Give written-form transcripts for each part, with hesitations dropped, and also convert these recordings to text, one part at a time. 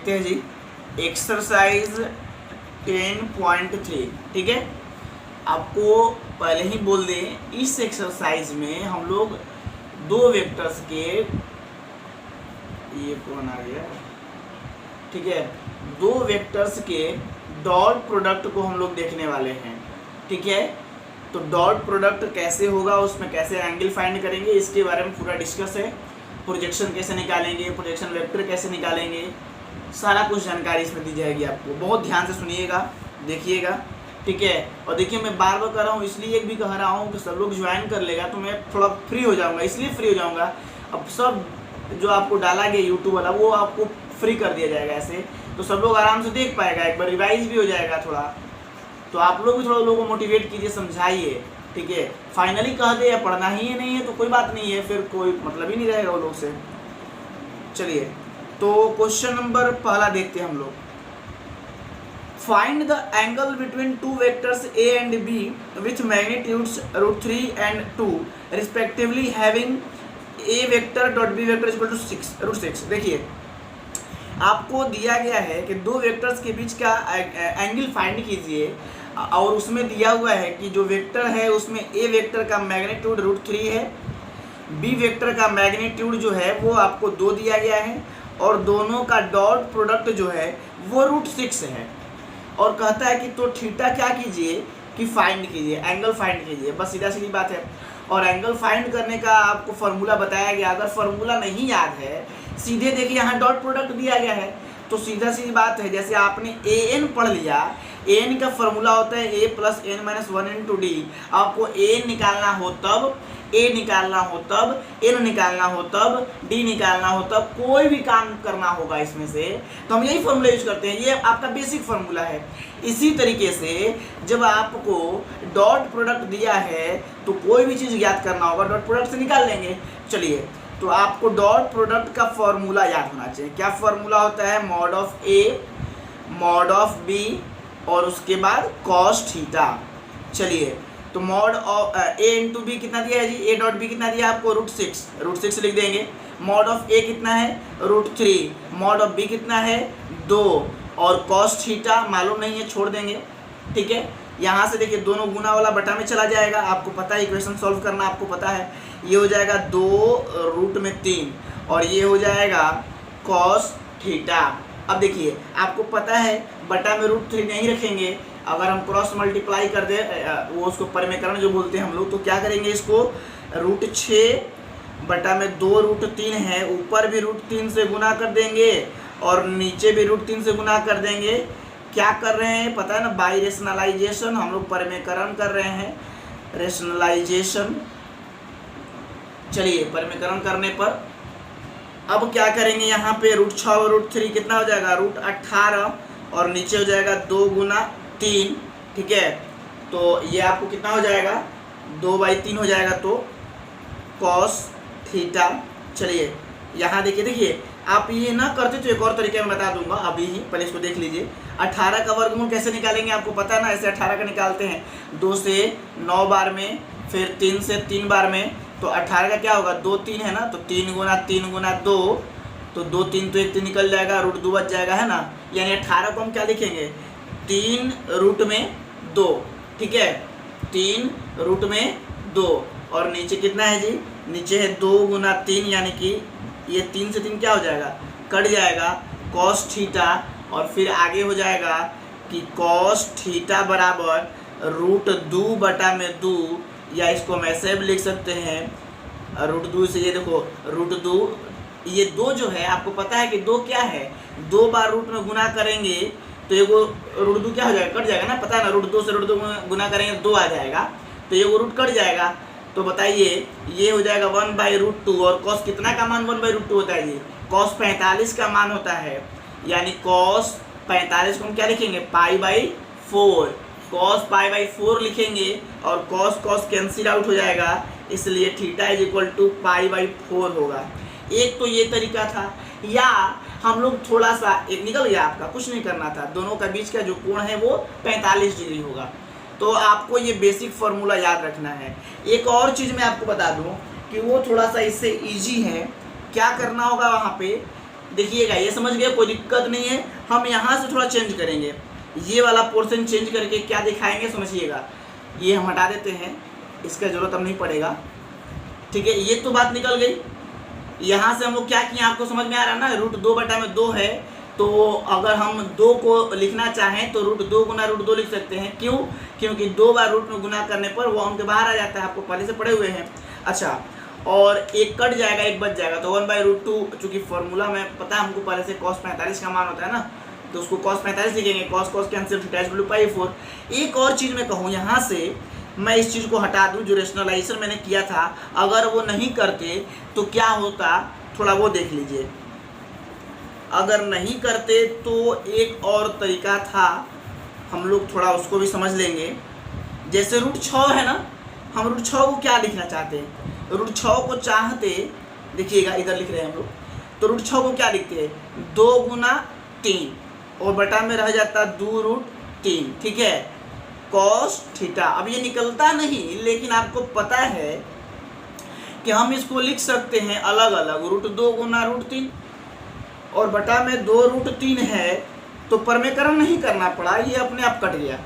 देखते हैं जी, एक्सरसाइज 10.3। ठीक है, आपको पहले ही बोल दें, इस एक्सरसाइज में हम लोग दो वेक्टर्स के, ये कौन आ गया, ठीक है, दो वेक्टर्स के डॉट प्रोडक्ट को हम लोग देखने वाले हैं। ठीक है, तो डॉट प्रोडक्ट कैसे होगा, उसमें कैसे एंगल फाइंड करेंगे, इसके बारे में पूरा डिस्कस है। प्रोजेक्शन कैसे निकालेंगे, प्रोजेक्शन वेक्टर कैसे निकालेंगे, सारा कुछ जानकारी इसमें दी जाएगी आपको। बहुत ध्यान से सुनिएगा, देखिएगा। ठीक है, और देखिए मैं बार बार कर रहा हूँ, इसलिए भी कह रहा हूँ कि सब लोग ज्वाइन कर लेगा तो मैं थोड़ा फ्री हो जाऊँगा, इसलिए फ्री हो जाऊँगा। अब सब जो आपको डाला गया यूट्यूब वाला वो आपको फ्री कर दिया जाएगा ऐसे, तो सब लोग आराम से देख पाएगा, एक बार रिवाइज भी हो जाएगा थोड़ा। तो आप लोग भी थोड़ा लोगों को मोटिवेट कीजिए, समझाइए। ठीक है, फाइनली कह दे या पढ़ना ही है नहीं है तो कोई बात नहीं है, फिर कोई मतलब ही नहीं रहेगा वो लोग से। चलिए, तो क्वेश्चन नंबर पहला देखते हैं हम लोग। Find the angle between two vectors A and B with magnitudes √3 and 2 respectively having A vector dot B vector equal to √6। देखिए, आपको दिया गया है कि दो वेक्टर्स के बीच का एंगल फाइंड कीजिए, और उसमें दिया हुआ है कि जो वेक्टर है उसमें ए वेक्टर का मैग्नीट्यूड √3 है, बी वेक्टर का मैग्नीट्यूड जो है वो आपको 2 दिया गया है, और दोनों का डॉट प्रोडक्ट जो है वो √6 है। और कहता है कि तो थीटा क्या कीजिए कि फाइंड कीजिए, एंगल फाइंड कीजिए, बस सीधा सीधी बात है। और एंगल फाइंड करने का आपको फार्मूला बताया गया, अगर फार्मूला नहीं याद है, सीधे देखिए यहाँ डॉट प्रोडक्ट दिया गया है, तो सीधा सीधी बात है, जैसे आपने ए एन पढ़ लिया, ए एन का फार्मूला होता है a + n - 1 × d। आपको ए निकालना हो तब, ए निकालना हो तब, एन निकालना हो तब, डी निकालना हो तब, कोई भी काम करना होगा इसमें से, तो हम यही फार्मूला यूज करते हैं। ये आपका बेसिक फार्मूला है। इसी तरीके से जब आपको डॉट प्रोडक्ट दिया है तो कोई भी चीज़ याद करना होगा, डॉट प्रोडक्ट से निकाल लेंगे। चलिए, तो आपको डॉट प्रोडक्ट का फॉर्मूला याद होना चाहिए। क्या फॉर्मूला होता है? Mod of A, mod of B, और उसके बाद कॉस थीटा। चलिए, तो mod of A into B कितना दिया है जी? ए डॉट बी कितना दिया आपको? √6 लिख देंगे। मॉड ऑफ ए कितना है? √3। मॉड ऑफ बी कितना है? 2। और कॉस थीटा मालूम नहीं है, छोड़ देंगे। ठीक है, यहाँ से देखिए दोनों गुना वाला बटा में चला जाएगा, आपको पता है इक्वेशन सॉल्व करना, आपको पता है। ये हो जाएगा 2√3 और ये हो जाएगा कॉस थीटा। अब देखिए, आपको पता है बटा में √3 नहीं रखेंगे, अगर हम क्रॉस मल्टीप्लाई कर दे, वो उसको परिमेकरण जो बोलते हैं हम लोग, तो क्या करेंगे इसको? √6 बटा में 2√3 है, ऊपर भी √3 से गुना कर देंगे और नीचे भी √3 से गुना कर देंगे। क्या कर रहे हैं पता है ना? बाई रेशनलाइजेशन हम लोग परिमेकरण कर रहे हैं, रेशनलाइजेशन। चलिए, परिमेकरण करने पर अब क्या करेंगे, यहाँ पे √6 और √3 कितना हो जाएगा? √18 और नीचे हो जाएगा 2 × 3। ठीक है, तो ये आपको कितना हो जाएगा? 2/3 हो जाएगा, तो कॉस थीटा। चलिए, यहाँ देखिए आप ये ना करते तो एक और तरीके में बता दूंगा अभी ही, पहले इसको देख लीजिए। 18 का वर्गमूल कैसे निकालेंगे आपको पता है ना? ऐसे 18 का निकालते हैं 2 से 9 बार में, फिर 3 से 3 बार में, तो 18 का क्या होगा? 2 3 है ना, तो 3 × 3 × 2, तो 2 3 तो 1 3 निकल जाएगा, √2 बच जाएगा, है ना। यानी 18 को हम क्या लिखेंगे? 3√2। ठीक है, 3√2 और नीचे कितना है जी? नीचे है 2 × 3, यानी कि ये 3 से 3 क्या हो जाएगा? कट जाएगा, कॉस थीटा। और फिर आगे हो जाएगा कि कॉस थीटा बराबर √2 बटा में 2, या इसको हम ऐसे भी लिख सकते हैं √2 से, ये देखो √2, ये 2 जो है आपको पता है कि 2 क्या है? 2 बार रूट में गुना करेंगे तो ये वो √2 क्या हो जाएगा? कट जाएगा ना, पता है ना? √2 से √2 गुना करेंगे 2 आ जाएगा, तो ये वो रूट कट जाएगा। तो बताइए, ये हो जाएगा 1/√2, और कॉस कितना का मान 1/√2 होता है जी? कॉस 45 का मान होता है, यानी कॉस 45 को हम क्या लिखेंगे? π/4। कॉस π/4 लिखेंगे और कॉस कॉस कैंसिल आउट हो जाएगा, इसलिए थीटा = π/4 होगा। एक तो ये तरीका था, या हम लोग थोड़ा सा एक निकल गया, आपका कुछ नहीं करना था, दोनों का बीच का जो कोण है वो 45 डिग्री होगा। तो आपको ये बेसिक फार्मूला याद रखना है। एक और चीज़ मैं आपको बता दूं कि वो थोड़ा सा इससे इजी है। क्या करना होगा वहाँ पे? देखिएगा, ये समझ गए, कोई दिक्कत नहीं है। हम यहाँ से थोड़ा चेंज करेंगे, ये वाला पोर्शन चेंज करके क्या दिखाएंगे समझिएगा। ये हम हटा देते हैं, इसका ज़रूरत अब नहीं पड़ेगा, ठीक है। ये तो बात निकल गई। यहाँ से हम लोग क्या किए आपको समझ में आ रहा है ना, रूट 2/2 है, तो अगर हम 2 को लिखना चाहें तो रूट 2 गुना रूट 2 लिख सकते हैं। क्यों? क्योंकि 2 बार रूट में गुना करने पर वो अंक बाहर आ जाता है, आपको पहले से पढ़े हुए हैं। अच्छा, और एक कट जाएगा, एक बच जाएगा, तो 1/√2, चूँकि फॉर्मूला में पता है हमको पहले से cos 45 का मान होता है ना, तो उसको cos 45 लिखेंगे, cos कैंसिल, θ/π4। एक और चीज़ मैं कहूँ, यहाँ से मैं इस चीज़ को हटा दूँ, जो रेशनलाइजेशन मैंने किया था, अगर वो नहीं करते तो क्या होता, थोड़ा वो देख लीजिए। अगर नहीं करते तो एक और तरीका था, हम लोग थोड़ा उसको भी समझ लेंगे। जैसे रूट 6 है ना, हम रूट 6 को क्या लिखना चाहते हैं, रूट 6 को चाहते, देखिएगा इधर लिख रहे हैं हम लोग, तो रूट 6 को क्या लिखते हैं, 2 गुना 3 और बटा में रह जाता 2√3, ठीक है, cos θ। अब ये निकलता नहीं, लेकिन आपको पता है कि हम इसको लिख सकते हैं अलग अलग, रूट 2 गुना रूट 3 और बटा में 2√3 है, तो परमेकरण नहीं करना पड़ा, ये अपने आप कट गया।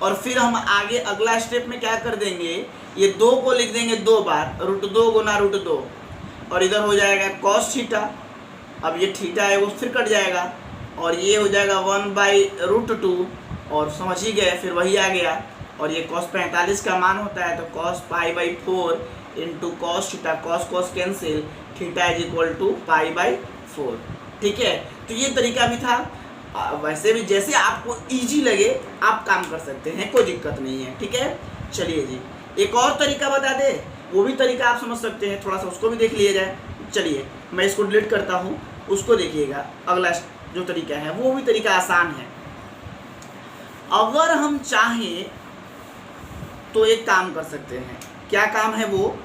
और फिर हम आगे अगला स्टेप में क्या कर देंगे, ये 2 को लिख देंगे 2 बार, रूट 2 गुना रूट 2, और इधर हो जाएगा cos θ। अब ये θ है वो फिर कट जाएगा, और ये हो जाएगा 1/√2, और समझ ही गए, फिर वही आ गया। और ये cos 45 का मान होता है, तो cos π/4 into cos θ, cos cancel, θ π/4, ठीक है। तो ये तरीका भी था। वैसे भी जैसे आपको इजी लगे आप काम कर सकते हैं, कोई दिक्कत नहीं है, ठीक है। चलिए जी, एक और तरीका बता दे, वो भी तरीका आप समझ सकते हैं, थोड़ा सा उसको भी देख लिया जाए। चलिए मैं इसको डिलीट करता हूँ, उसको देखिएगा। अगला जो तरीका है वो भी तरीका आसान है। अगर हम चाहें तो एक काम कर सकते हैं, क्या काम है वो,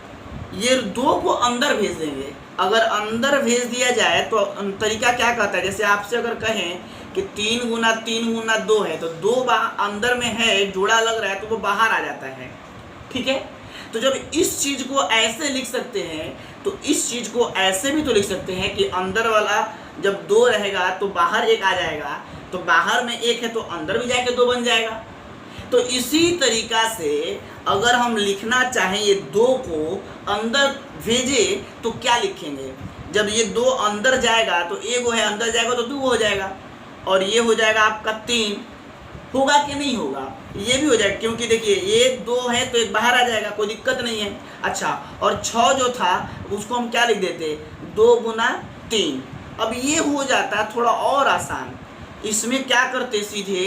ये 2 को अंदर भेज देंगे। अगर अंदर भेज दिया जाए तो तरीका क्या कहता है, जैसे आपसे अगर कहें कि 3 गुना 3 गुना 2 है, तो 2 अंदर में है, जोड़ा लग रहा है, तो वो बाहर आ जाता है, ठीक है। तो जब इस चीज़ को ऐसे लिख सकते हैं, तो इस चीज़ को ऐसे भी तो लिख सकते हैं कि अंदर वाला जब 2 रहेगा तो बाहर 1 आ जाएगा, तो बाहर में 1 है तो अंदर भी जाके 2 बन जाएगा। तो इसी तरीका से अगर हम लिखना चाहें ये 2 को अंदर भेजे तो क्या लिखेंगे, जब ये 2 अंदर जाएगा तो 1 है, अंदर जाएगा तो 2 हो जाएगा, और ये हो जाएगा आपका 3, होगा कि नहीं होगा, ये भी हो जाएगा, क्योंकि देखिए ये 2 है तो 1 बाहर आ जाएगा, कोई दिक्कत नहीं है। अच्छा, और 6 जो था उसको हम क्या लिख देते, 2 गुना 3। अब ये हो जाता थोड़ा और आसान। इसमें क्या करते सीधे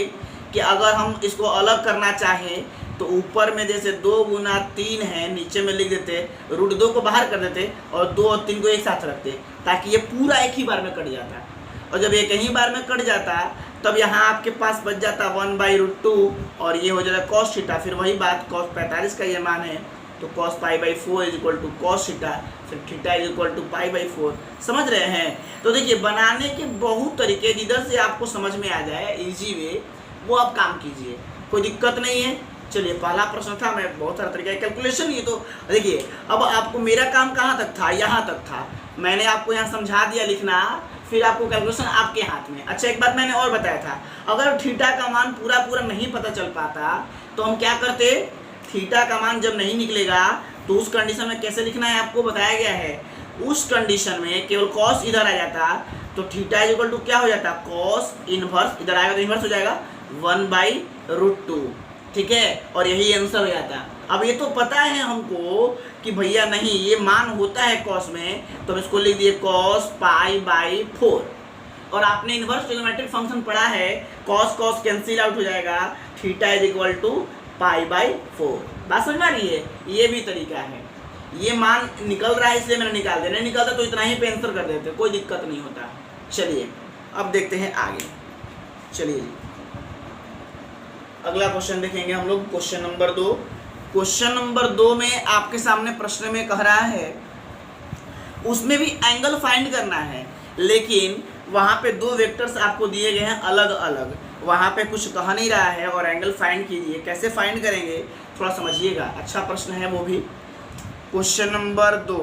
कि अगर हम इसको अलग करना चाहें तो ऊपर में जैसे 2 गुना 3 है, नीचे में लिख देते, रूट 2 को बाहर कर देते और 2 और 3 को एक साथ रखते, ताकि ये पूरा एक ही बार में कट जाता। और जब एक ही बार में कट जाता तब यहाँ आपके पास बच जाता 1/√2, और ये हो जाता cos θ। फिर वही बात, cos 45 का ये मान है, तो cos π/4 = cos θ, फिर θ π/4। समझ रहे हैं। तो देखिए बनाने के बहुत तरीके, जिधर से आपको समझ में आ जाए इजी वे, वो आप काम कीजिए, कोई दिक्कत नहीं है। चलिए पहला प्रश्न था, मैं बहुत सारा तरीका कैलकुलेशन, ये तो देखिए अब आपको मेरा काम कहाँ तक था, यहाँ तक था। मैंने आपको यहाँ समझा दिया लिखना, फिर आपको कैलकुलेशन आपके हाथ में। अच्छा एक बात मैंने और बताया था, अगर थीटा का मान पूरा नहीं पता चल पाता तो हम क्या करते, थीटा का मान जब नहीं निकलेगा तो उस कंडीशन में कैसे लिखना है आपको बताया गया है। उस कंडीशन में केवल कॉस इधर आ जाता तो थीटा इक्वल टू क्या हो जाता, कॉस इनवर्स, इधर आएगा तो इनवर्स हो जाएगा 1/√2, ठीक है, और यही आंसर हो जाता। अब ये तो पता है हमको कि भैया नहीं ये मान होता है कॉस में, तो हम इसको लिख दिए cos π/4, और आपने इनवर्स ट्रिग्नोमेट्रिक फंक्शन पढ़ा है, cos कैंसिल आउट हो जाएगा, थीटा = π/4। बात समझ में आ रही है। ये भी तरीका है, ये मान निकल रहा है इसलिए मैंने निकाल दिया, नहीं निकलता तो इतना ही पे आंसर कर देते, कोई दिक्कत नहीं होता। चलिए अब देखते हैं आगे। चलिए जी अगला क्वेश्चन देखेंगे हम लोग, क्वेश्चन नंबर 2। क्वेश्चन नंबर 2 में आपके सामने प्रश्न में कह रहा है, उसमें भी एंगल फाइंड करना है, लेकिन वहाँ पे 2 वेक्टर्स आपको दिए गए हैं अलग अलग, वहाँ पे कुछ कहा नहीं रहा है, और एंगल फाइंड कीजिए। कैसे फाइंड करेंगे थोड़ा समझिएगा, अच्छा प्रश्न है वो भी। क्वेश्चन नंबर 2,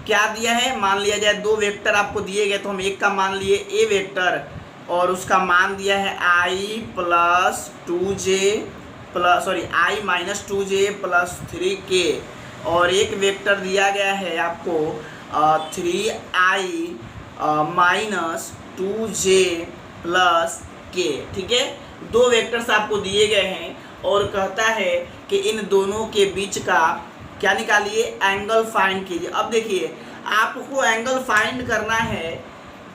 क्या दिया है, मान लिया जाए 2 वेक्टर आपको दिए गए, तो हम एक का मान लिए ए वेक्टर और उसका मान दिया है i plus 2j plus i minus 2j plus 3k, और एक वेक्टर दिया गया है आपको 3i minus 2j plus k। ठीक है, 2 वेक्टर्स आपको दिए गए हैं और कहता है कि इन दोनों के बीच का क्या निकालिए, एंगल फाइंड कीजिए। अब देखिए आपको एंगल फाइंड करना है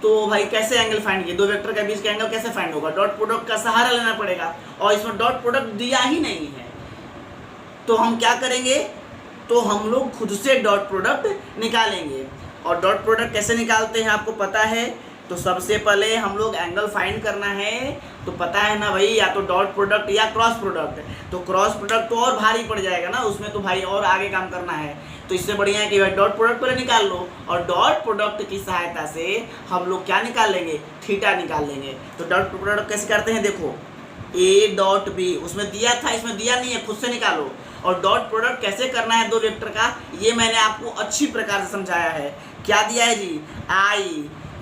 तो भाई कैसे एंगल फाइंड कीजिए, 2 वेक्टर के बीच का एंगल कैसे फाइंड होगा, डॉट प्रोडक्ट का सहारा लेना पड़ेगा, और इसमें डॉट प्रोडक्ट दिया ही नहीं है। तो हम क्या करेंगे, तो हम लोग खुद से डॉट प्रोडक्ट निकालेंगे। और डॉट प्रोडक्ट कैसे निकालते हैं आपको पता है, तो सबसे पहले हम लोग एंगल फाइंड करना है, तो पता है ना भाई, या तो डॉट प्रोडक्ट या क्रॉस प्रोडक्ट। तो क्रॉस प्रोडक्ट तो और भारी पड़ जाएगा ना, उसमें तो भाई और आगे काम करना है, तो इससे बढ़िया है कि भाई डॉट प्रोडक्ट पहले निकाल लो, और डॉट प्रोडक्ट की सहायता से हम लोग क्या निकाल लेंगे, थीटा निकाल लेंगे। तो डॉट प्रोडक्ट कैसे करते हैं, देखो ए डॉट बी, उसमें दिया था, इसमें दिया नहीं है, खुद से निकालो। और डॉट प्रोडक्ट कैसे करना है 2 वेक्टर का, ये मैंने आपको अच्छी प्रकार से समझाया है। क्या दिया है जी, i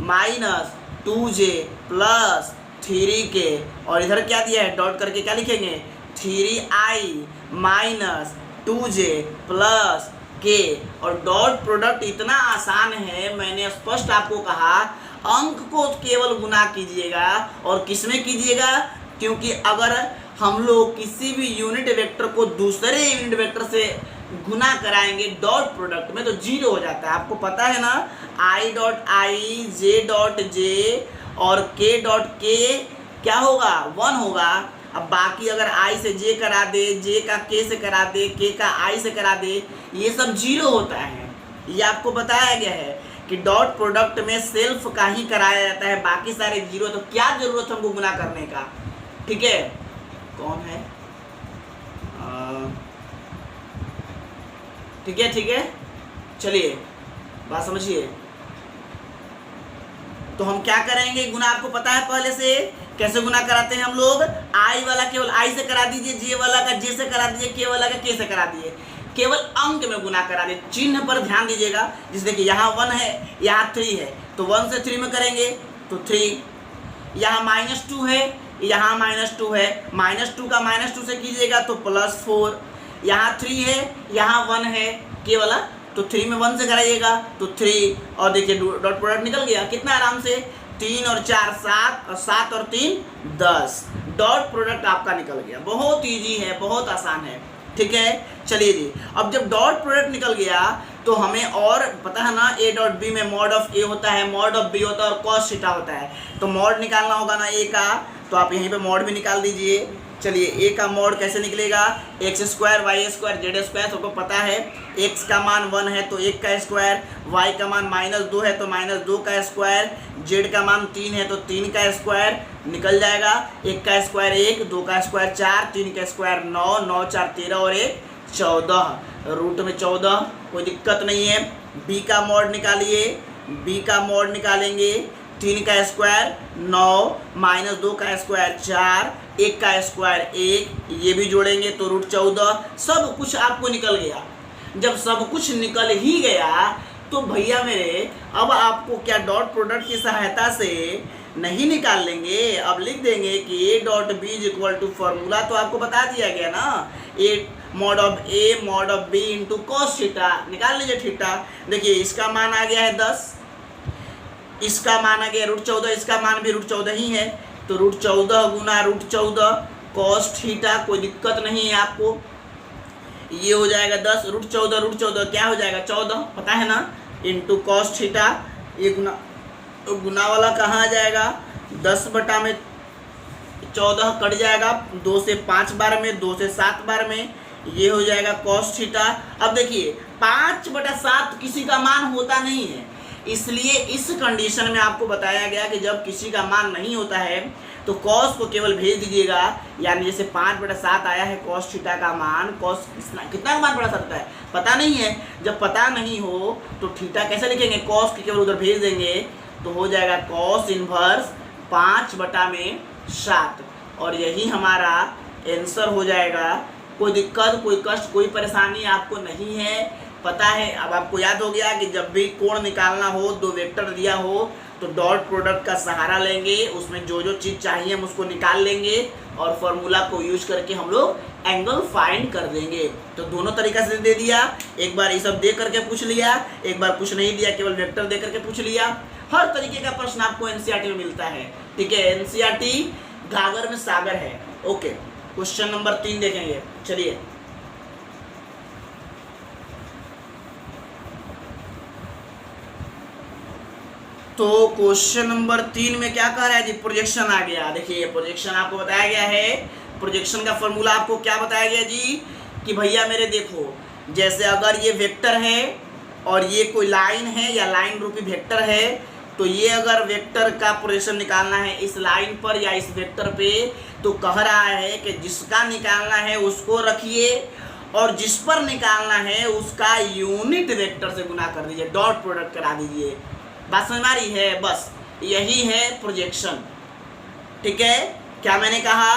minus 2j plus 3k, और इधर क्या दिया है, डॉट करके क्या लिखेंगे, 3i minus 2j plus k। और डॉट प्रोडक्ट इतना आसान है, मैंने स्पष्ट आपको कहा, अंक को केवल गुना कीजिएगा, और किसमें कीजिएगा, क्योंकि अगर हम लोग किसी भी यूनिट वेक्टर को दूसरे यूनिट वेक्टर से गुना कराएंगे डॉट प्रोडक्ट में, तो 0 हो जाता है। आपको पता है ना, i dot i, j dot j और k डॉट k क्या होगा, 1 होगा। अब बाकी अगर i से j करा दे, j का k से करा दे, k का i से करा दे, ये सब 0 होता है। ये आपको बताया गया है कि डॉट प्रोडक्ट में सेल्फ का ही कराया जाता है, बाकी सारे 0। तो क्या जरूरत हमको गुना करने का, ठीक है। कौन है, ठीक है, ठीक है, चलिए बात समझिए। तो हम क्या करेंगे, गुना आपको पता है पहले से, कैसे गुना कराते हैं हम लोग, i वाला केवल i से करा दीजिए, j वाला का j से करा दीजिए, k वाला का k से करा दीजिए, केवल अंक में गुना करा दीजिए। चिन्ह पर ध्यान दीजिएगा, जैसे देखिए यहाँ 1 है, यहाँ 3 है, तो 1 से 3 में करेंगे तो 3, यहाँ -2 है, यहाँ -2 है, -2 का -2 से कीजिएगा तो +4, यहाँ 3 है, यहाँ 1 है k वाला, तो 3 में 1 से कराइएगा तो 3, और देखिए डॉट प्रोडक्ट निकल गया कितना आराम से, 3 और 4 7, और 7 और 3 10, डॉट प्रोडक्ट आपका निकल गया। बहुत इजी है, बहुत आसान है, ठीक है। चलिए जी, अब जब डॉट प्रोडक्ट निकल गया तो हमें और पता है ना, a डॉट बी में मॉड ऑफ a होता है, मॉड ऑफ b होता है और कॉस थीटा होता है। तो मॉड निकालना होगा ना a का, तो आप यहीं पे मॉड भी निकाल दीजिए। चलिए a का मॉड कैसे निकलेगा, x square Y square Z square, सबको पता है x का मान 1 है तो 1 का स्क्वायर, y का मान -2 है तो -2 का स्क्वायर, z का मान 3 है तो 3 का स्क्वायर निकल जाएगा। 1 का स्क्वायर 1, 2 का स्क्वायर 4, 3 का स्क्वायर 9, 9 4 13 और 1 14, रूट में 14, कोई दिक्कत नहीं है। b का मॉड निकालिए, b का मॉड निकालेंगे, 3 का स्क्वायर 9, -2 का स्क्वायर 4, 1 का स्क्वायर 1, ये भी जोड़ेंगे तो रूट 14, सब कुछ आपको निकल गया। जब सब कुछ निकल ही गया तो भैया मेरे, अब आपको क्या डॉट प्रोडक्ट की सहायता से नहीं निकाल लेंगे, अब लिख देंगे कि a dot B is equal to, formula तो आपको बता दिया गया ना, a mod of a mod of b into cos theta, निकाल लीजिए थीटा। देखिए इसका मान आ गया है 10, इसका मान आ गया √14, इसका मान भी √14 ही है, तो √14 गुना √14 कॉस थीटा, कोई दिक्कत नहीं है आपको। ये हो जाएगा 10, √14 क्या हो जाएगा 14, पता है ना, इंटू कॉस थीटा, ये गुना वाला कहाँ आ जाएगा, 10 बटा में 14 कट जाएगा, 2 से 5 बार में, 2 से 7 बार में, ये हो जाएगा कॉस थीटा। अब देखिए 5/7 किसी का मान होता नहीं है, इसलिए इस कंडीशन में आपको बताया गया कि जब किसी का मान नहीं होता है तो कॉस को केवल भेज दीजिएगा, यानी जैसे 5/7 आया है कॉस थीटा का मान, कॉस कितना मान बड़ा होता है पता नहीं है, जब पता नहीं हो तो थीटा कैसे लिखेंगे, कॉस के केवल उधर भेज देंगे तो हो जाएगा कॉस इनवर्स 5/7, और यही हमारा आंसर हो जाएगा। कोई दिक्कत, कोई कष्ट, कोई परेशानी आपको नहीं है, पता है। अब आपको याद हो गया कि जब भी कोण निकालना हो, दो वेक्टर दिया हो, तो डॉट प्रोडक्ट का सहारा लेंगे, उसमें जो जो चीज़ चाहिए हम उसको निकाल लेंगे और फॉर्मूला को यूज करके हम लोग एंगल फाइंड कर देंगे। तो दोनों तरीका से दे दिया, एक बार ये सब दे करके पूछ लिया, एक बार कुछ नहीं दिया, केवल वेक्टर दे करके पूछ लिया। हर तरीके का प्रश्न आपको एनसीईआरटी में मिलता है, ठीक है। एनसीईआरटी गागर में सागर है। ओके, क्वेश्चन नंबर 3 देखेंगे, चलिए। तो क्वेश्चन नंबर 3 में क्या कह रहा है जी, प्रोजेक्शन आ गया। देखिए प्रोजेक्शन आपको बताया गया है, प्रोजेक्शन का फॉर्मूला आपको क्या बताया गया जी कि भैया मेरे देखो, जैसे अगर ये वेक्टर है और ये कोई लाइन है या लाइन रूपी वेक्टर है, तो ये अगर वेक्टर का प्रोजेक्शन निकालना है इस लाइन पर या इस वेक्टर पे, तो कह रहा है कि जिसका निकालना है उसको रखिए और जिस पर निकालना है उसका यूनिट वेक्टर से गुना कर दीजिए, डॉट प्रोडक्ट करा दीजिए। बात समझ में आ रही है? बस यही है प्रोजेक्शन, ठीक है। क्या मैंने कहा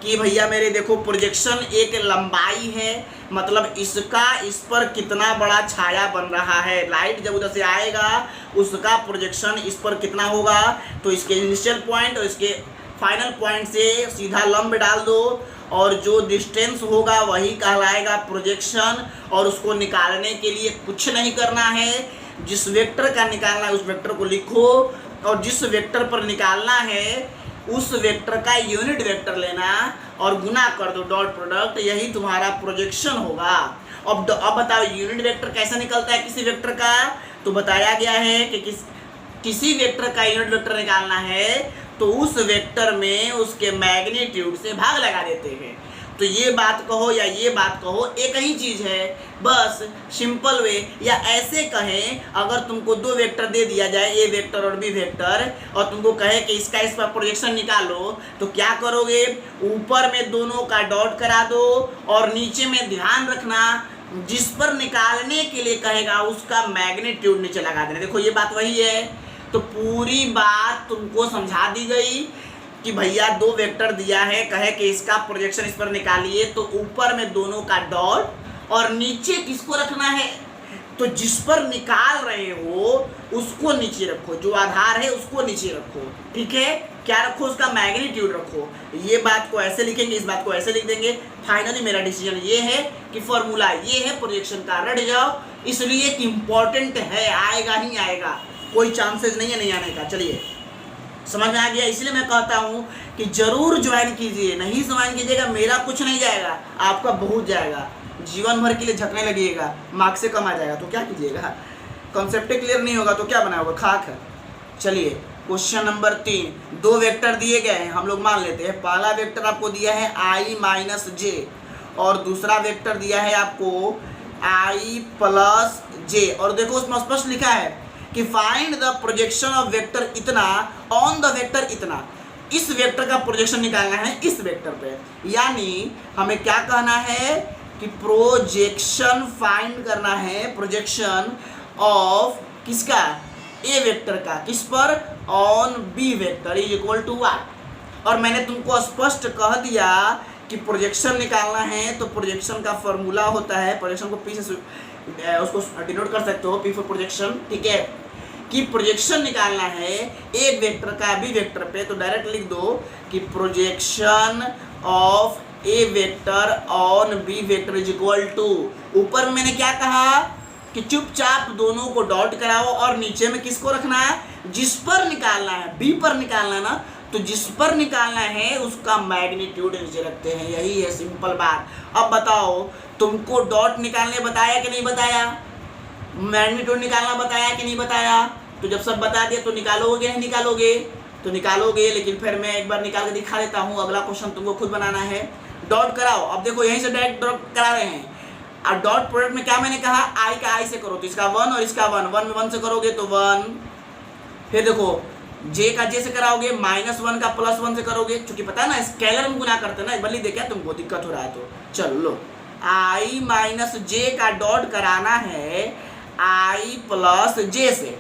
कि भैया मेरे देखो, प्रोजेक्शन एक लंबाई है, मतलब इसका इस पर कितना बड़ा छाया बन रहा है, लाइट जब उधर से आएगा उसका प्रोजेक्शन इस पर कितना होगा, तो इसके इनिशियल पॉइंट और इसके फाइनल पॉइंट से सीधा लंब डाल दो और जो डिस्टेंस होगा वही कहलाएगा प्रोजेक्शन। और उसको निकालने के लिए कुछ नहीं करना है, जिस वेक्टर का निकालना है उस वेक्टर को लिखो और जिस वेक्टर पर निकालना है उस वेक्टर का यूनिट वेक्टर लेना और गुना कर दो डॉट प्रोडक्ट, यही तुम्हारा प्रोजेक्शन होगा। अब बताओ यूनिट वेक्टर कैसे निकलता है किसी वेक्टर का, तो बताया गया है कि किसी वेक्टर का यूनिट वेक्टर निकालना है तो उस वेक्टर में उसके मैग्नीट्यूड से भाग लगा देते हैं। तो ये बात कहो या ये बात कहो एक ही चीज़ है, बस सिंपल वे। या ऐसे कहें, अगर तुमको दो वेक्टर दे दिया जाए, ए वेक्टर और बी वेक्टर, और तुमको कहे कि इसका इस पर प्रोजेक्शन निकालो, तो क्या करोगे, ऊपर में दोनों का डॉट करा दो और नीचे में ध्यान रखना जिस पर निकालने के लिए कहेगा उसका मैग्नीट्यूड नीचे लगा देना। देखो ये बात वही है। तो पूरी बात तुमको समझा दी गई कि भैया दो वेक्टर दिया है, कहे कि इसका प्रोजेक्शन इस पर निकालिए, तो ऊपर में दोनों का डॉट और नीचे किसको रखना है, तो जिस पर निकाल रहे हो उसको नीचे रखो, जो आधार है उसको नीचे रखो, ठीक है। क्या रखो, उसका मैग्नीट्यूड रखो। ये बात को ऐसे लिखेंगे, इस बात को ऐसे लिख देंगे। फाइनली मेरा डिसीजन ये है कि फॉर्मूला ये है प्रोजेक्शन का, रट जाओ, इसलिए कि इम्पोर्टेंट है, आएगा ही आएगा, कोई चांसेस नहीं है नहीं आने का। चलिए समझ में आ गया। इसलिए मैं कहता हूँ कि जरूर ज्वाइन कीजिए, नहीं ज्वाइन कीजिएगा मेरा कुछ नहीं जाएगा, आपका बहुत जाएगा, जीवन भर के लिए झकने लगिएगा, मार्क्स से कम आ जाएगा तो क्या कीजिएगा, कॉन्सेप्ट क्लियर नहीं होगा तो क्या बनाओगे, खाक है। चलिए क्वेश्चन नंबर 3, दो वेक्टर दिए गए हैं, हम लोग मान लेते हैं। पहला वेक्टर आपको दिया है i माइनस जे और दूसरा वेक्टर दिया है आपको i प्लस जे, और देखो उसमें स्पष्ट लिखा है कि find the projection of vector इतना ऑन द वेक्टर इतना। इस वेक्टर का प्रोजेक्शन निकालना है इस वेक्टर पे, यानी हमें क्या कहना है कि प्रोजेक्शन फाइंड करना है, प्रोजेक्शन ऑफ किसका, ए वेक्टर का, किस पर, on B vector is equal to what. और मैंने तुमको स्पष्ट कह दिया कि प्रोजेक्शन निकालना है तो प्रोजेक्शन का फॉर्मूला होता है, प्रोजेक्शन को पी से उसको डिनोट कर सकते हो, पी फॉर प्रोजेक्शन, ठीक है। कि प्रोजेक्शन निकालना है एक वेक्टर का बी वेक्टर पे, तो डायरेक्ट लिख दो कि projection of A vector on B vector is equal to, ऊपर में मैंने क्या कहा कि चुपचाप दोनों को डॉट कराओ और नीचे में किसको रखना है, जिस पर निकालना है, बी पर निकालना है ना, तो जिस पर निकालना है उसका मैग्नीट्यूड नीचे रखते हैं, यही है सिंपल बात। अब बताओ तुमको डॉट निकालने बताया कि नहीं बताया, मैग्नीट्यूड निकालना बताया कि नहीं बताया, तो जब सब बता दिया तो निकालोगे नहीं निकालोगे, तो निकालोगे, लेकिन फिर मैं एक बार निकाल के दिखा देता हूँ। अगला क्वेश्चन तुमको खुद बनाना है, डॉट कराओ। अब देखो यहीं से डायरेक्ट डॉट करा रहे हैं, और डॉट प्रोडक्ट में क्या मैंने कहा, आई का आई से करो, तो इसका 1 और इसका 1, 1 में 1 से करोगे तो 1, फिर देखो जे का जे से कराओगे, -1 का +1 से करोगे, क्योंकि पता है ना स्केलर में गुना करते हैं ना, बल्कि देखा तुमको दिक्कत हो रहा है, तो चलो लो i माइनस जे का डॉट कराना है i प्लस जे से,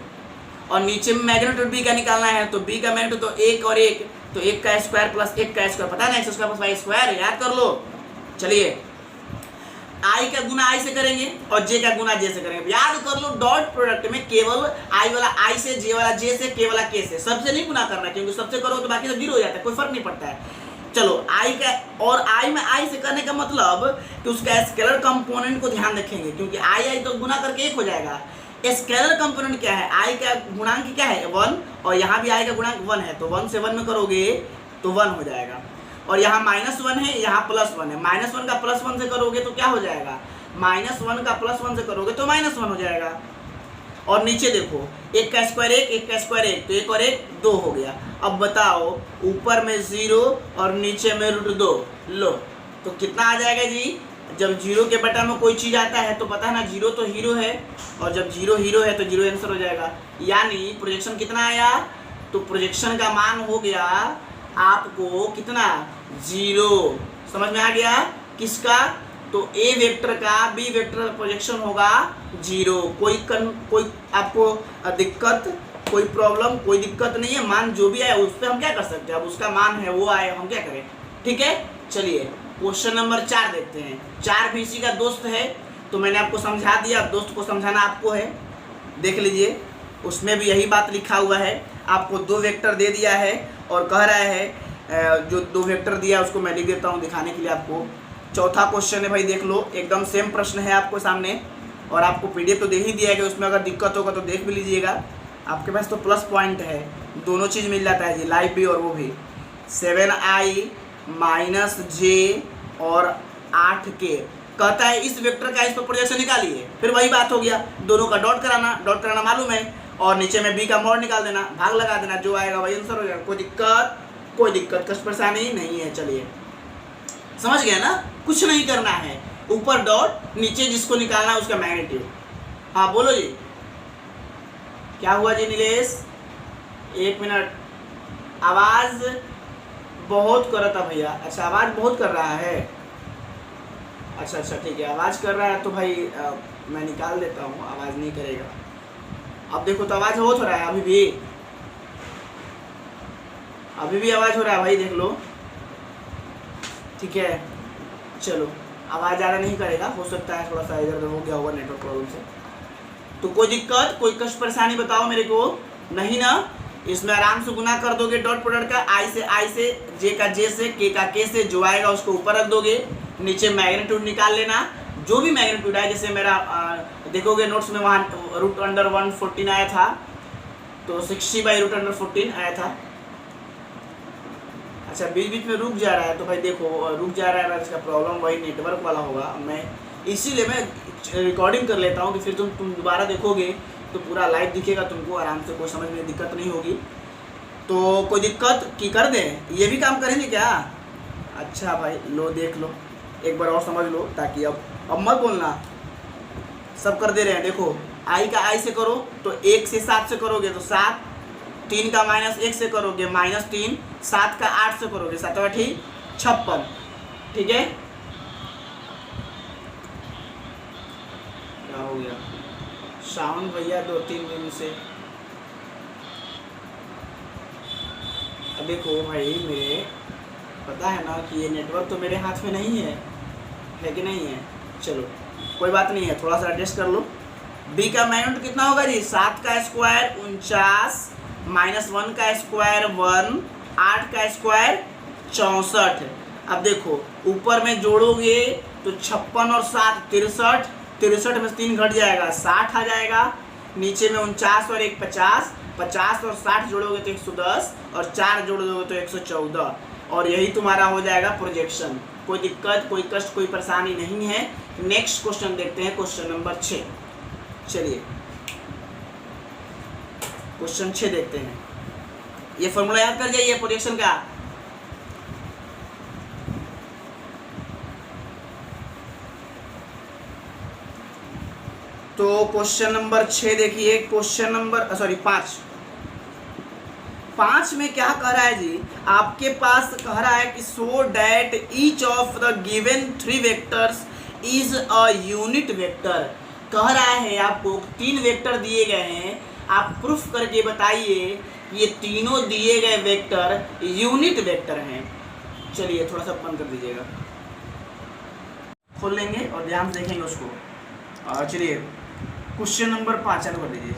और नीचे में मैग्नीट्यूड b का निकालना है, तो b का मैग्नीट्यूड तो 1 और 1, तो 1 का स्क्वायर प्लस 1 का स्क्वायर, पता है ना x² + y² याद कर लो। चलिए आई का गुना आई से करेंगे और जे का गुना जे से करेंगे। याद कर लो डॉट प्रोडक्ट में केवल आई वाला आई से, जे वाला जे से, के वाला के से, सबसे नहीं गुना करना है, क्योंकि सबसे करो तो बाकी सब जीरो हो जाता है, कोई फर्क नहीं पड़ता है। चलो आई का और आई में आई से करने का मतलब कि उसका स्केलर कंपोनेंट को ध्यान रखेंगे, क्योंकि आई आई तो गुना करके एक हो जाएगा। स्केलर कंपोनेंट क्या है, आई का गुणांक क्या है 1, और यहाँ भी आई का गुणांक 1 है, तो 1 से 1 में करोगे तो 1 हो जाएगा। और यहाँ -1 है, यहाँ +1 है, -1 का +1 से करोगे तो क्या हो जाएगा, -1 का +1 से करोगे तो -1 हो जाएगा। और नीचे देखो 1 का स्क्वायर 1, 1 का स्क्वायर 1, तो 1 और 1 2 हो गया। अब बताओ ऊपर में 0 और नीचे में √2, लो तो कितना आ जाएगा जी। जब 0 के बटन में कोई चीज़ आता है तो पता है ना 0 तो हीरो है, और जब 0 हीरो है तो 0 आंसर हो जाएगा। यानी प्रोजेक्शन कितना आया, तो प्रोजेक्शन का मान हो गया आपको कितना 0। समझ में आ गया किसका, तो ए वेक्टर का बी वेक्टर प्रोजेक्शन होगा 0। कोई आपको दिक्कत, कोई प्रॉब्लम, कोई दिक्कत नहीं है। मान जो भी आए उस पर हम क्या कर सकते हैं, अब उसका मान है वो आए, हम क्या करें। ठीक है, चलिए क्वेश्चन नंबर 4 देखते हैं। 4 भी इसी का दोस्त है, तो मैंने आपको समझा दिया, अब दोस्त को समझाना आपको है। देख लीजिए उसमें भी यही बात लिखा हुआ है, आपको 2 वेक्टर दे दिया है और कह रहा है जो 2 वेक्टर दिया उसको मैं लिख देता हूँ दिखाने के लिए आपको। चौथा क्वेश्चन है भाई, देख लो एकदम सेम प्रश्न है आपको सामने, और आपको पीडीएफ तो दे ही दिया है कि उसमें अगर दिक्कत होगा तो देख भी लीजिएगा। आपके पास तो प्लस पॉइंट है, दोनों चीज़ मिल जाता है जी, लाइव भी और वो भी। 7i -j और 8k कहता है इस वेक्टर का इस पर प्रोजेक्शन निकालिए। फिर वही बात हो गया, दोनों का डॉट कराना मालूम है, और नीचे में b का मॉड निकाल देना, भाग लगा देना, जो आएगा वही आंसर हो जाएगा। कोई दिक्कत कष्ट परेशानी नहीं है। चलिए समझ गए ना, कुछ नहीं करना है, ऊपर डॉट नीचे जिसको निकालना है उसका मैग्नीट्यूड। हाँ बोलो जी, क्या हुआ जी नीलेश, 1 मिनट, आवाज़ बहुत कर रहा था भैया। अच्छा आवाज़ बहुत कर रहा है, अच्छा ठीक है, आवाज़ कर रहा है तो भाई मैं निकाल देता हूँ, आवाज़ नहीं करेगा। अब देखो तो आवाज़ हो रहा है, अभी भी आवाज़ हो रहा है भाई, देख लो। ठीक है चलो, आवाज़ ज़्यादा नहीं करेगा, हो सकता है थोड़ा सा इधर हो गया होगा नेटवर्क प्रॉब्लम से। तो कोई दिक्कत, कोई कष्ट परेशानी बताओ मेरे को, नहीं ना। इसमें आराम से गुना कर दोगे डॉट प्रोडक्ट का, आई से, जे का जे से, के का के से, जो आएगा उसको ऊपर रख दोगे, नीचे मैग्नीट्यूड निकाल लेना, जो भी मैग्नीट्यूड आए। जैसे मेरा देखोगे नोट्स में वहाँ √114 आया था, तो 60/√14 आया था। अच्छा बीच में रुक जा रहा है, तो भाई देखो रुक जा रहा है, इसका प्रॉब्लम वही नेटवर्क वाला होगा। मैं इसीलिए मैं रिकॉर्डिंग कर लेता हूँ कि फिर तुम दोबारा देखोगे तो पूरा लाइव दिखेगा तुमको, आराम से, कोई समझ में दिक्कत नहीं होगी। तो कोई दिक्कत की कर दें, ये भी काम करेंगे क्या। अच्छा भाई लो देख लो, एक बार और समझ लो, ताकि अब मत बोलना, सब कर दे रहे हैं। देखो आई का आई से करो तो 1 से 7 से करोगे तो 7, 3 का -1 से करोगे -3, 7 का 8 से करोगे 7 8 56। ठीक है, क्या हो गया साउंड भैया 2-3 दिन से। अब देखो भाई मेरे, पता है ना कि ये नेटवर्क तो मेरे हाथ में नहीं है कि नहीं है। चलो कोई बात नहीं है, थोड़ा सा एडजस्ट कर लो। b का मैग्नीट्यूड कितना होगा जी, 7 का स्क्वायर 49, -1 का स्क्वायर 1, 8 का स्क्वायर 64। अब देखो ऊपर में जोड़ोगे तो 56 और 7 63, 63 में 3 घट जाएगा 60 आ जाएगा। नीचे में 49 और 1 50, 50 और 60 जोड़ोगे तो 110, और 4 जोड़ दोगे तो 114, और यही तुम्हारा हो जाएगा प्रोजेक्शन। कोई दिक्कत, कोई कष्ट, कोई परेशानी नहीं है। नेक्स्ट क्वेश्चन देखते हैं, क्वेश्चन नंबर 6। चलिए क्वेश्चन 6 देखते हैं। ये फॉर्मूला याद कर जाइए प्रोजेक्शन का। तो क्वेश्चन नंबर 6 देखिए, क्वेश्चन नंबर 5 में क्या कह रहा है जी, आपके पास कह रहा है कि so that each of the given 3 vectors is a unit vector. कह रहा है आपको 3 वेक्टर दिए गए हैं, आप प्रूफ करके बताइए ये तीनों दिए गए वेक्टर यूनिट वेक्टर हैं। चलिए थोड़ा सा बंद कर दीजिएगा। खोल लेंगे और ध्यान से देखेंगे उसको। चलिए क्वेश्चन नंबर 5 चालू कर दीजिए।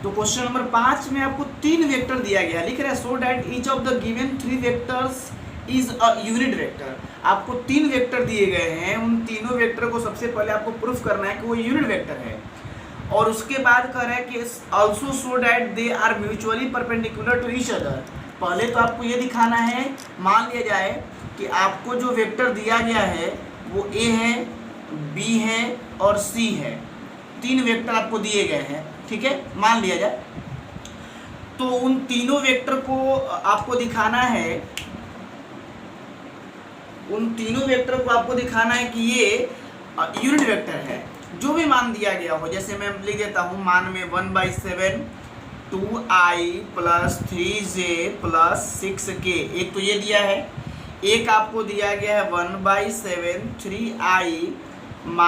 तो क्वेश्चन नंबर 5 में आपको 3 वेक्टर दिया गया है, लिख रहा है so that each of the given 3 vectors is a unit vector. आपको 3 वेक्टर दिए गए हैं, उन तीनों वेक्टर को सबसे पहले आपको प्रूफ करना है कि वो यूनिट वेक्टर है, और उसके बाद कह रहा है कि also so that they are mutually perpendicular to each other. पहले तो आपको ये दिखाना है, मान लिया जाए कि आपको जो वेक्टर दिया गया है वो ए है, बी है और सी है, 3 वेक्टर आपको दिए गए हैं, ठीक है, मान लिया जाए। तो उन तीनों वेक्टर को आपको दिखाना है, उन तीनों वेक्टर को आपको दिखाना है कि ये यूनिट वेक्टर है, जो भी मान दिया गया हो। जैसे मैं लिख देता हूँ मान में 1/7 2i + 3j + 6k, एक तो ये दिया है, एक आपको दिया गया है 1/7 3i -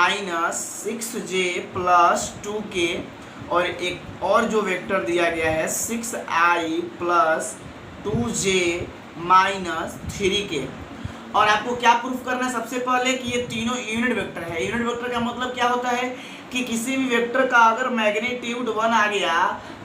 6j + 2k, और एक और जो वेक्टर दिया गया है 6i + 2j - 3k। और आपको क्या प्रूफ करना है सबसे पहले कि ये तीनों यूनिट वेक्टर है। यूनिट वेक्टर का मतलब क्या होता है कि किसी भी वेक्टर का अगर मैग्नीट्यूड 1 आ गया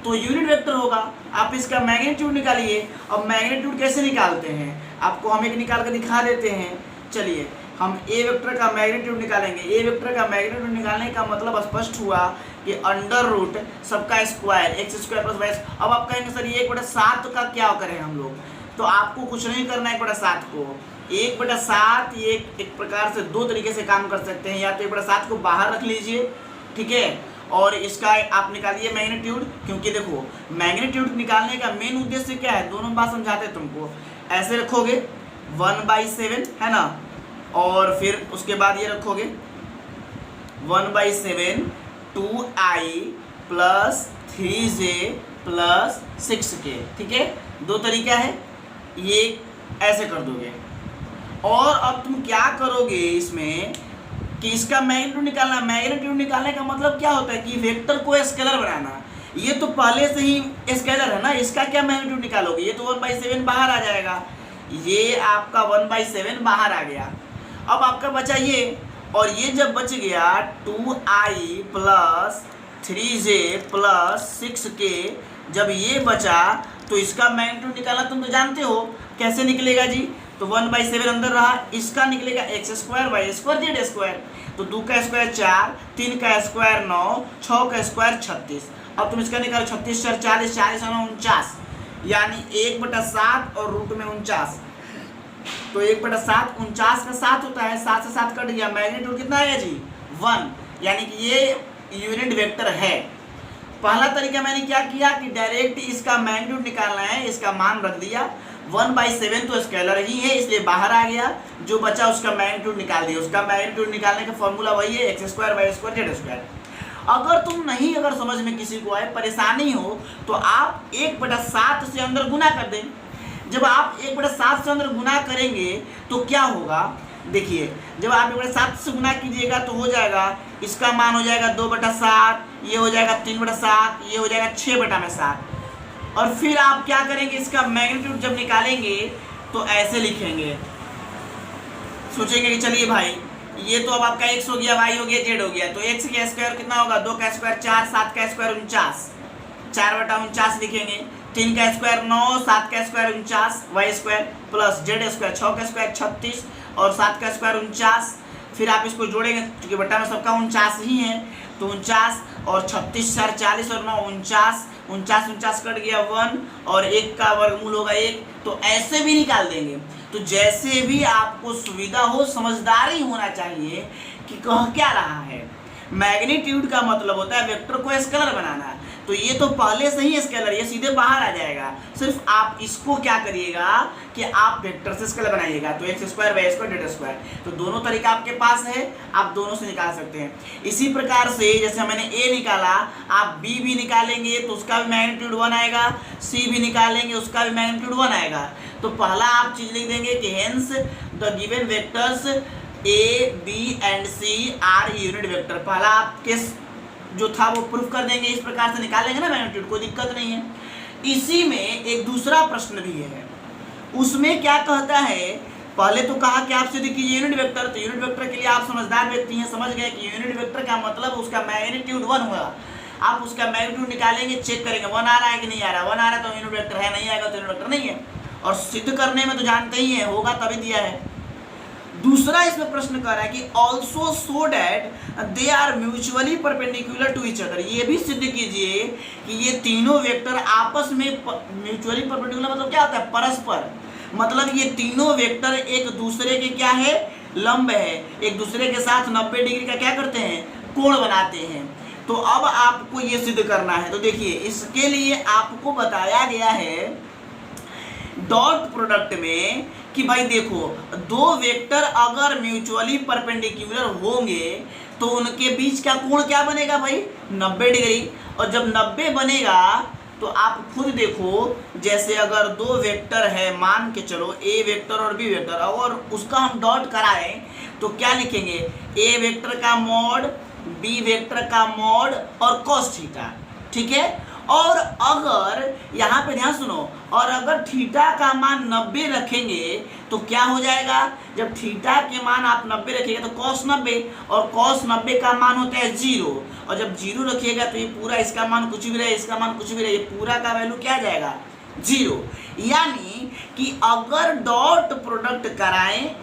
तो यूनिट वेक्टर होगा। आप इसका मैग्नीट्यूड निकालिए। अब मैग्नीट्यूड कैसे निकालते हैं, आपको हम एक निकाल कर दिखा देते हैं। चलिए हम ए वेक्टर का मैग्नीट्यूड निकालेंगे। ए वेक्टर का मैग्नीट्यूड निकालने का मतलब स्पष्ट हुआ कि अंडर रूट सबका स्क्वायर x² + y। अब आप कहेंगे सर ये 1/7 का क्या करें हम लोग, तो आपको कुछ नहीं करना है 1/7 को। 1/7 ये एक प्रकार से 2 तरीके से काम कर सकते हैं, या तो 1/7 को बाहर रख लीजिए, ठीक है, और इसका आप निकालिए मैग्नीट्यूड। क्योंकि देखो मैग्नीट्यूड निकालने का मेन उद्देश्य क्या है, दोनों बात समझाते हैं तुमको। ऐसे रखोगे 1/7 है ना, और फिर उसके बाद ये रखोगे 1/7 2i + 3j + 6k, ठीक है, 2 तरीका है, ये ऐसे कर दोगे। और अब तुम क्या करोगे इसमें कि इसका मैग्नीट्यूड निकालना। मैग्नीट्यूड निकालने का मतलब क्या होता है कि वेक्टर को स्केलर बनाना। ये तो पहले से ही स्केलर है ना, इसका क्या मैग्नीट्यूड निकालोगे, ये तो 1/7 बाहर आ जाएगा, ये आपका 1/7 बाहर आ गया। अब आपका बचा ये, और ये जब बच गया 2i + 3j + 6k, जब ये बचा तो इसका मैग्नीट्यूड निकालना तुम तो जानते हो कैसे निकलेगा जी। तो 1/7 अंदर रहा, इसका निकलेगा x² y² z²। तो 2 का स्क्वायर 4, 3 का स्क्वायर 9, 6 का स्क्वायर 36। अब तुम इसका निकालो 36 × 4 = 40, 40 × 9 = 49, यानी 1/7 और रूट में 49। तो 1/7 49 का 7 होता है, 7 से 7 कट गया, मैग्नीट्यूड कितना आएगा जी 1, यानी कि ये यूनिट वेक्टर है। पहला तरीका मैंने क्या किया कि डायरेक्ट इसका मैग्नीट्यूड निकालना है, इसका मान रख दिया। 1/7 तो स्केलर ही है इसलिए बाहर आ गया, जो बचा उसका मैग्नीट्यूड निकाल दिया। उसका मैग्नीट्यूड निकालने का फॉर्मूला वही है x² y² z²। अगर तुम नहीं, अगर समझ में किसी को आए, परेशानी हो, तो आप 1/7 से अंदर गुना कर दें। जब आप 1/7 से अंदर गुना करेंगे तो क्या होगा, देखिए जब आप 1/7 से गुना कीजिएगा तो हो जाएगा, इसका मान हो जाएगा 2/7, ये हो जाएगा 3/7, ये हो जाएगा 6/7। और फिर आप क्या करेंगे, इसका मैग्नीट्यूड जब निकालेंगे तो ऐसे लिखेंगे, सोचेंगे कि चलिए भाई ये तो अब आपका x हो गया, y हो गया, z हो गया, तो x का स्क्वायर कितना होगा, 2 का स्क्वायर 4, 7 का स्क्वायर 49, 4/49 लिखेंगे, 3 का स्क्वायर 9, 7 का स्क्वायर 49 y² + z², 6 का स्क्वायर 36 और 7 का स्क्वायर 49। फिर आप इसको जोड़ेंगे क्योंकि बट्टा में सबका 49 ही है, तो 49 और 36 4 40 और 9 49, 49 कट गया 1, और 1 का वर्गमूल होगा 1। तो ऐसे भी निकाल देंगे। तो जैसे भी आपको सुविधा हो, समझदारी होना चाहिए कि कह क्या रहा है। मैग्नीट्यूड का मतलब होता है वेक्टर को स्केलर बनाना, तो ये तो पहले से ही स्केलर, ये सीधे बाहर आ जाएगा। सिर्फ आप इसको क्या करिएगा कि आप वेक्टर से स्केलर बनाइएगा, तो x² y² z²। तो दोनों तरीका आपके पास है, आप दोनों से निकाल सकते हैं। इसी प्रकार से जैसे मैंने a निकाला, आप b भी निकालेंगे तो उसका भी मैग्नीट्यूड 1 आएगा, c भी निकालेंगे उसका भी मैग्नीट्यूड 1 आएगा। तो पहला आप चीज लिख देंगे कि hence the given vectors a, b and c are unit vector. पहला आपके जो था वो प्रूफ कर देंगे, इस प्रकार से निकालेंगे ना मैग्नीट्यूड, कोई दिक्कत नहीं है। इसी में एक दूसरा प्रश्न भी है, उसमें क्या कहता है पहले तो कहा कि आप सिद्ध कीजिए यूनिट वेक्टर, तो यूनिट वेक्टर के लिए आप समझदार व्यक्ति हैं, समझ गए कि यूनिट वेक्टर का मतलब उसका मैग्नीट्यूड 1 होगा। आप उसका मैग्नीट्यूड निकालेंगे, चेक करेंगे 1 आ रहा है कि नहीं आ रहा, 1 आ रहा है तो यूनिट वेक्टर है, नहीं आएगा तो यूनिट वेक्टर नहीं है। और सिद्ध करने में तो जानते ही हैं, होगा तभी दिया है। दूसरा इसमें प्रश्न कर रहा है कि also so that they are mutually perpendicular to each other, ये भी सिद्ध कीजिए कि ये तीनों वेक्टर आपस में म्यूचुअली परपेंडिकुलर मतलब क्या होता है, परस्पर, मतलब ये तीनों वेक्टर एक दूसरे के क्या है, लंब है, एक दूसरे के साथ 90 डिग्री का क्या करते हैं, कोण बनाते हैं। तो अब आपको ये सिद्ध करना है। तो देखिए इसके लिए आपको बताया गया है डॉट प्रोडक्ट में कि भाई देखो दो वेक्टर अगर म्यूचुअली परपेंडिकुलर होंगे तो उनके बीच का कोण क्या बनेगा भाई, 90 डिग्री। और जब 90 बनेगा तो आप खुद देखो, जैसे अगर दो वेक्टर है, मान के चलो ए वेक्टर और बी वेक्टर, और उसका हम डॉट कराएं तो क्या लिखेंगे, ए वेक्टर का मॉड, बी वेक्टर का मॉड और cos थीटा, ठीक है। और अगर यहाँ पे ध्यान सुनो, और अगर थीटा का मान 90 रखेंगे तो क्या हो जाएगा, जब थीटा के मान आप 90 रखिएगा तो cos 90, और cos 90 का मान होता है 0, और जब 0 रखिएगा तो ये पूरा, इसका मान कुछ भी रहे, इसका मान कुछ भी रहे, ये पूरा का वैल्यू क्या आ जाएगा, 0। यानी कि अगर डॉट प्रोडक्ट कराएं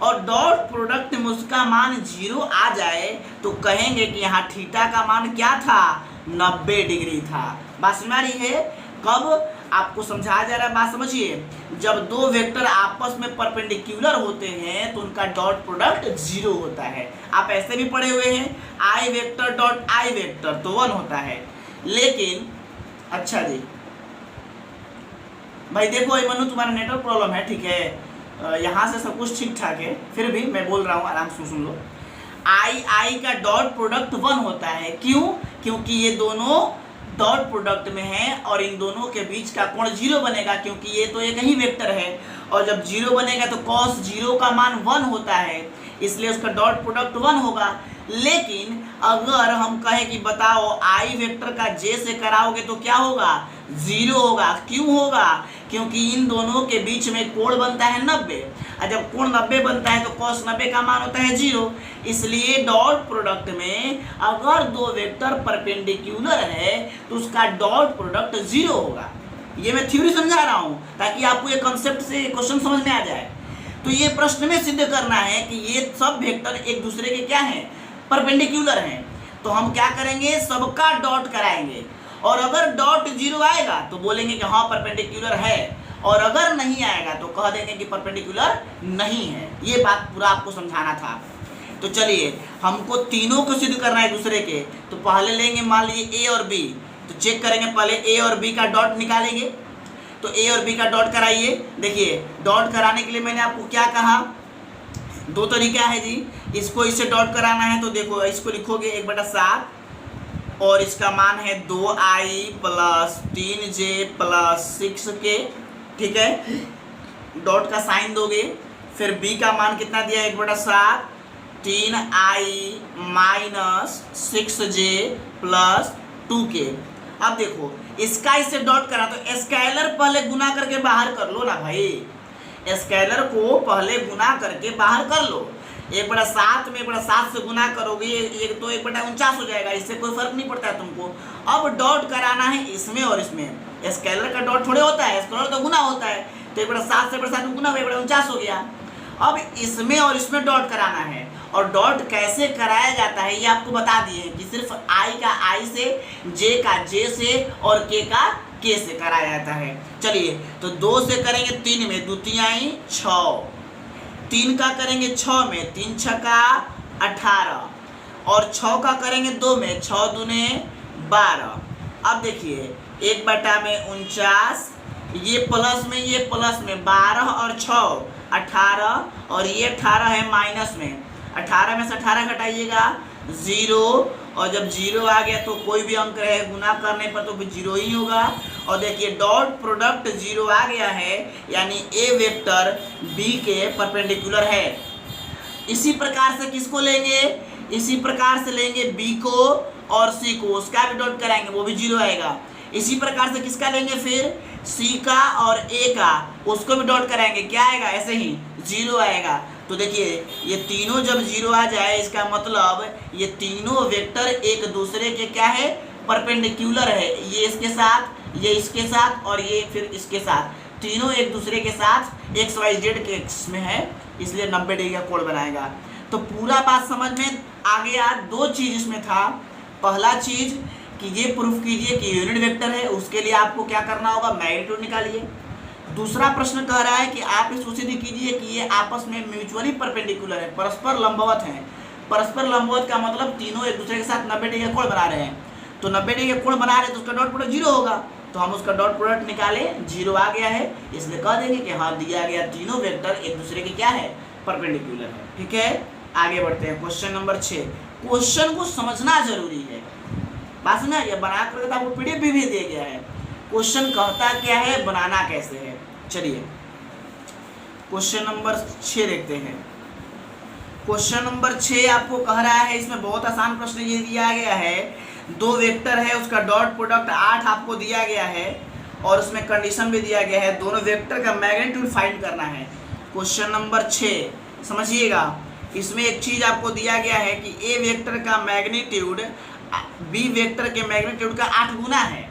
और डॉट प्रोडक्ट में उसका मान 0 आ जाए तो कहेंगे कि यहाँ थीटा का मान क्या था, 90 डिग्री था। बात समझ आ रही है। कब आपको समझाया जा रहा है, बात समझिए, जब दो वेक्टर आपस में परपेंडिकुलर होते हैं तो उनका डॉट प्रोडक्ट 0 होता है। आप ऐसे भी पढ़े हुए हैं, आई वेक्टर डॉट आई वेक्टर तो 1 होता है। लेकिन अच्छा जी भाई देखो मनु, तुम्हारा नेटवर्क प्रॉब्लम है, ठीक है, यहाँ से सब कुछ ठीक ठाक है, फिर भी मैं बोल रहा हूँ, आराम से सुन लो। आई का डॉट प्रोडक्ट 1 होता है, क्यों, क्योंकि ये दोनों डॉट प्रोडक्ट में है और इन दोनों के बीच का कोण 0 बनेगा, क्योंकि ये तो एक ही वेक्टर है, और जब 0 बनेगा तो cos 0 का मान 1 होता है, इसलिए उसका डॉट प्रोडक्ट 1 होगा। लेकिन अगर हम कहें कि बताओ आई वेक्टर का जे से कराओगे तो क्या होगा, 0 होगा। क्यों होगा, क्योंकि इन दोनों के बीच में कोण बनता है 90, और जब कोण 90 बनता है तो cos 90 का मान होता है 0। इसलिए डॉट प्रोडक्ट में अगर दो वेक्टर परपेंडिकुलर है तो उसका डॉट प्रोडक्ट 0 होगा। ये मैं थ्योरी समझा रहा हूँ ताकि आपको ये कॉन्सेप्ट से क्वेश्चन समझ में आ जाए। तो ये प्रश्न में सिद्ध करना है कि ये सब वेक्टर एक दूसरे के क्या हैं, परपेंडिकुलर हैं। तो हम क्या करेंगे, सबका डॉट कराएंगे, और अगर डॉट 0 आएगा तो बोलेंगे कि हाँ परपेंडिकुलर है, और अगर नहीं आएगा तो कह देंगे कि परपेंडिकुलर नहीं है। ये बात पूरा आपको समझाना था। तो चलिए हमको तीनों को सिद्ध करना है दूसरे के, तो पहले लेंगे मान लीजिए ए और बी, तो चेक करेंगे, पहले ए और बी का डॉट निकालेंगे। तो ए और बी का डॉट कराइए। देखिए डॉट कराने के लिए मैंने आपको क्या कहा, दो तरीका है जी, इसको इससे डॉट कराना है तो देखो इसको लिखोगे 1/7 और इसका मान है 2i + 3j + 6k, ठीक है। डॉट का साइन दोगे, फिर b का मान कितना दिया, 1/7 3i - 6j + 2k। अब देखो इसका इससे डॉट करा तो स्केलर पहले गुना करके बाहर कर लो ना भाई, स्केलर को पहले गुना करके बाहर कर लो। 1/7 में 1/7 से गुना करोगे एक तो 1/49 हो जाएगा, इससे कोई फर्क नहीं पड़ता है तुमको। अब डॉट कराना है इसमें और इसमें, स्केलर का डॉट थोड़े होता है, स्केलर तो गुना होता है, तो 1/7 से 1/7 में गुना 1/49 हो गया। अब इसमें और इसमें डॉट कराना है, और डॉट कैसे कराया जाता है ये आपको बता दिए कि सिर्फ आई का आई से, जे का जे से और के का के से कराया जाता है। चलिए तो 2 से करेंगे 3 में, 2 × 6, 3 का करेंगे 6 में, 3 × 6 = 18, और 6 का करेंगे 2 में, 6 × 2 = 12। अब देखिए 1/49, ये प्लस में ये प्लस में, 12 और 6 18, और ये 18 है माइनस में, 18 में से 18 घटाइएगा 0, और जब 0 आ गया तो कोई भी अंक रहे गुना करने पर तो भी 0 ही होगा। और देखिए डॉट प्रोडक्ट 0 आ गया है, यानी ए वेक्टर बी के परपेंडिकुलर है। इसी प्रकार से किसको लेंगे, इसी प्रकार से लेंगे बी को और सी को, उसका भी डॉट कराएंगे, वो भी 0 आएगा। इसी प्रकार से किसका लेंगे फिर, सी का और ए का, उसको भी डॉट कराएंगे, क्या आएगा, ऐसे ही 0 आएगा। तो देखिए ये तीनों जब 0 आ जाए इसका मतलब ये तीनों वेक्टर एक दूसरे के क्या है, परपेंडिकुलर है। ये इसके साथ, ये इसके साथ और ये फिर इसके साथ, तीनों एक दूसरे के साथ एक्स वाई जेड के एक्स में है, इसलिए 90 डिग्री का कोण बनाएगा। तो पूरा बात समझ में आ गया। दो चीज इसमें था, पहला चीज कि ये प्रूफ कीजिए कि यूनिट वेक्टर है, उसके लिए आपको क्या करना होगा, मैग्नीट्यूड निकालिए। दूसरा प्रश्न कह रहा है कि आप इसको सिद्ध कीजिए कि ये आपस में म्यूचुअली परपेंडिकुलर है, परस्पर लंबवत हैं। परस्पर लंबवत का मतलब तीनों एक दूसरे के साथ 90 डिग्री का कोण बना रहे हैं। तो 90 डिग्री का कोण बना रहे हैं तो उसका डॉट प्रोडक्ट 0 होगा। तो हम उसका डॉट प्रोडक्ट निकाले, 0 आ गया है, इसलिए कह देंगे कि हाँ दिया गया तीनों वेक्टर एक दूसरे के क्या है, परपेंडिकुलर है। ठीक है, आगे बढ़ते हैं। Question number 6। क्वेश्चन को समझना जरूरी है, बात ना, ये बना कर तो आपको पीडीएफ भी भेज दिया गया है। क्वेश्चन कहता क्या है, बनाना कैसे है। चलिए क्वेश्चन नंबर 6 देखते हैं। क्वेश्चन नंबर 6 आपको कह रहा है, इसमें बहुत आसान प्रश्न ये दिया गया है, दो वेक्टर है, उसका डॉट प्रोडक्ट 8 आपको दिया गया है और उसमें कंडीशन भी दिया गया है, दोनों वेक्टर का मैग्नीट्यूड फाइंड करना है। क्वेश्चन नंबर 6 समझिएगा, इसमें एक चीज आपको दिया गया है कि ए वेक्टर का मैग्नीट्यूड बी वेक्टर के मैग्नीट्यूड का 8 गुना है,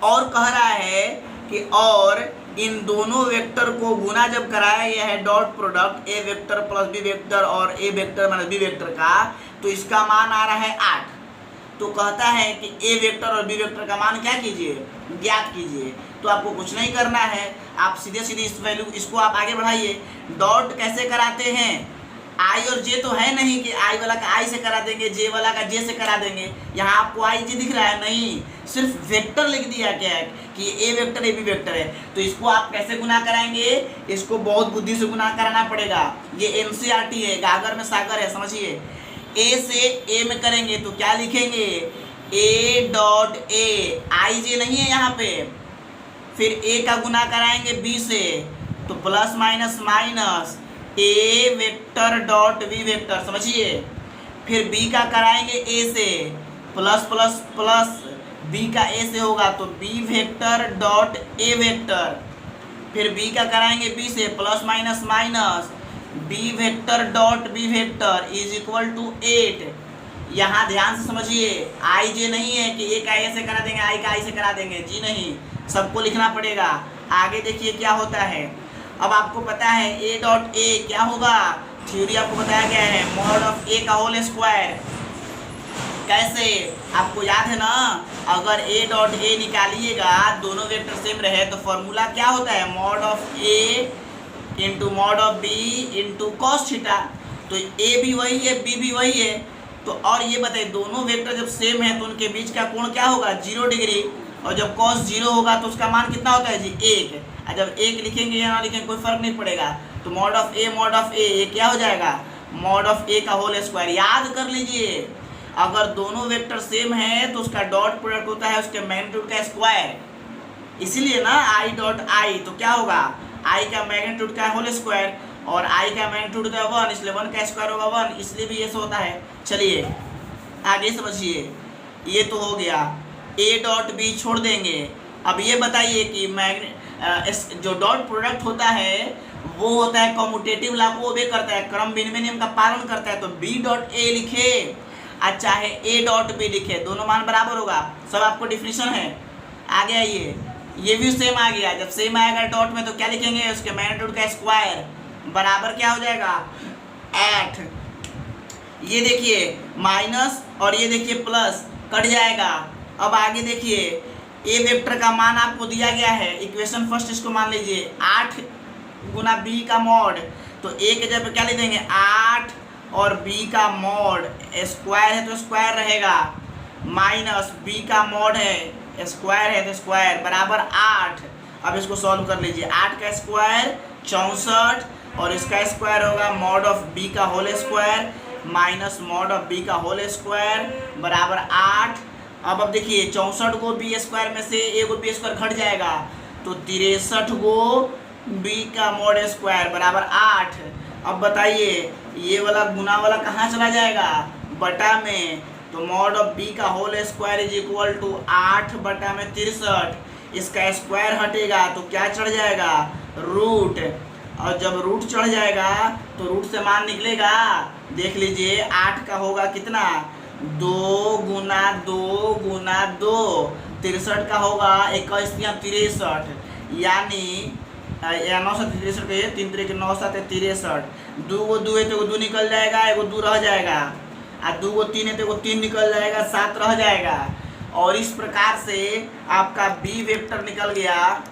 और कह रहा है कि और इन दोनों वेक्टर को गुना जब कराया गया है dot product A vector plus B vector और A vector minus B vector का, तो इसका मान आ रहा है 8। तो कहता है कि ए वेक्टर और बी वेक्टर का मान क्या कीजिए, ज्ञात कीजिए। तो आपको कुछ नहीं करना है, आप सीधे सीधे इस वैल्यू इसको आप आगे बढ़ाइए। डॉट कैसे कराते हैं, आई और जे तो है नहीं कि आई वाला का आई से करा देंगे, जे वाला का जे से करा देंगे। यहाँ आपको आई जे दिख रहा है, नहीं, सिर्फ वेक्टर लिख दिया क्या है कि A vector A B vector है। तो इसको आप कैसे गुना कराएंगे, इसको बहुत बुद्धि से गुना कराना पड़ेगा। ये एनसीईआरटी है, गागर में सागर है, समझिए। ए से ए में करेंगे तो क्या लिखेंगे, ए डॉट ए, आई जे नहीं है यहाँ पे। फिर ए का गुना कराएंगे बी से तो प्लस माइनस माइनस ए वेक्टर डॉट बी वेक्टर, समझिए। फिर बी का कराएंगे ए से, प्लस प्लस प्लस बी का ए से होगा तो B vector dot A vector. फिर बी का कराएंगे बी से, plus minus minus B vector dot B vector is equal to 8। यहाँ ध्यान से समझिए, आई जे नहीं है कि ए का ए से करा देंगे, आई का आई से करा देंगे, जी नहीं, सबको लिखना पड़ेगा। आगे देखिए क्या होता है। अब आपको पता है ए डॉट ए क्या होगा, थ्योरी आपको बताया गया है, मॉड ऑफ ए का होल स्क्वायर। कैसे, आपको याद है ना, अगर ए डॉट ए निकालिएगा, दोनों वेक्टर सेम रहे तो फॉर्मूला क्या होता है, mod of A into mod of B into cos theta. तो ए भी वही है, बी भी वही है। तो और ये बताइए, दोनों वेक्टर जब सेम है तो उनके बीच का कोण क्या होगा, 0 डिग्री। और जब कॉस 0 होगा तो उसका मान कितना होता है जी, 1। और जब 1 लिखेंगे या ना लिखेंगे कोई फर्क नहीं पड़ेगा। तो मॉड ऑफ ए ये क्या हो जाएगा, मॉड ऑफ ए का होल स्क्वायर। याद कर लीजिए, अगर दोनों वेक्टर सेम है तो उसका डॉट प्रोडक्ट होता है उसके मैग्नीट्यूड का स्क्वायर। इसीलिए ना आई डॉट आई, तो क्या होगा, आई का मैग्नीट्यूड का होल स्क्वायर और आई का मैग्नीट्यूड का 1, इसलिए 1 का स्क्वायर होगा 1, इसलिए भी ये से होता है। चलिए आगे समझिए, ये तो हो गया, ए डॉट बी छोड़ देंगे। अब ये बताइए कि जो डॉट प्रोडक्ट होता है वो होता है कम्यूटेटिव लॉ को ओबे करता है, क्रम विनिमय नियम का पालन करता है। तो बी डॉट ए लिखे और चाहे ए डॉट बी लिखे, दोनों मान बराबर होगा। सब आपको डिफिनीशन है। आगे आइए, ये भी सेम आ गया। जब सेम आएगा डॉट में तो क्या लिखेंगे, उसके मैग्नीट्यूड का स्क्वायर बराबर क्या हो जाएगा, 8। ये देखिए माइनस और ये देखिए प्लस, कट जाएगा। अब आगे देखिए, ए वेक्टर का मान आपको दिया गया है, इक्वेशन फर्स्ट इसको मान लीजिए, 8 गुना बी का मॉड। तो ए के जगह पे क्या लिख देंगे, 8 और बी का मॉड, स्क्वायर है तो स्क्वायर रहेगा, माइनस बी का मॉड है, स्क्वायर है तो स्क्वायर, बराबर 8। अब इसको सॉल्व कर लीजिए, 8 का स्क्वायर 64 और इसका स्क्वायर होगा मॉड ऑफ बी का whole square minus mod of B का होल स्क्वायर बराबर 8। अब देखिए 64 को बी स्क्वायर में से एक बी स्क्वायर घट जाएगा तो 63 को बी का मॉड स्क्वायर बराबर 8। अब बताइए ये वाला गुना वाला कहाँ चला जाएगा, बटा में, तो मॉड ऑफ बी का whole square is equal to 8/63। इसका स्क्वायर हटेगा तो क्या चढ़ जाएगा, रूट। और जब रूट चढ़ जाएगा तो रूट से मान निकलेगा, देख लीजिए 8 का होगा कितना, 2 गुना 2 गुना 2, 63 का होगा 21×63, यानी 9 7 63 के 3 3 के 9 7 63, 2 को 2 है तो 2 निकल जाएगा, एगो 2 रह जाएगा, और 2 को 3 है तो 3 निकल जाएगा, 7 रह जाएगा। और इस प्रकार से आपका बी वेक्टर निकल गया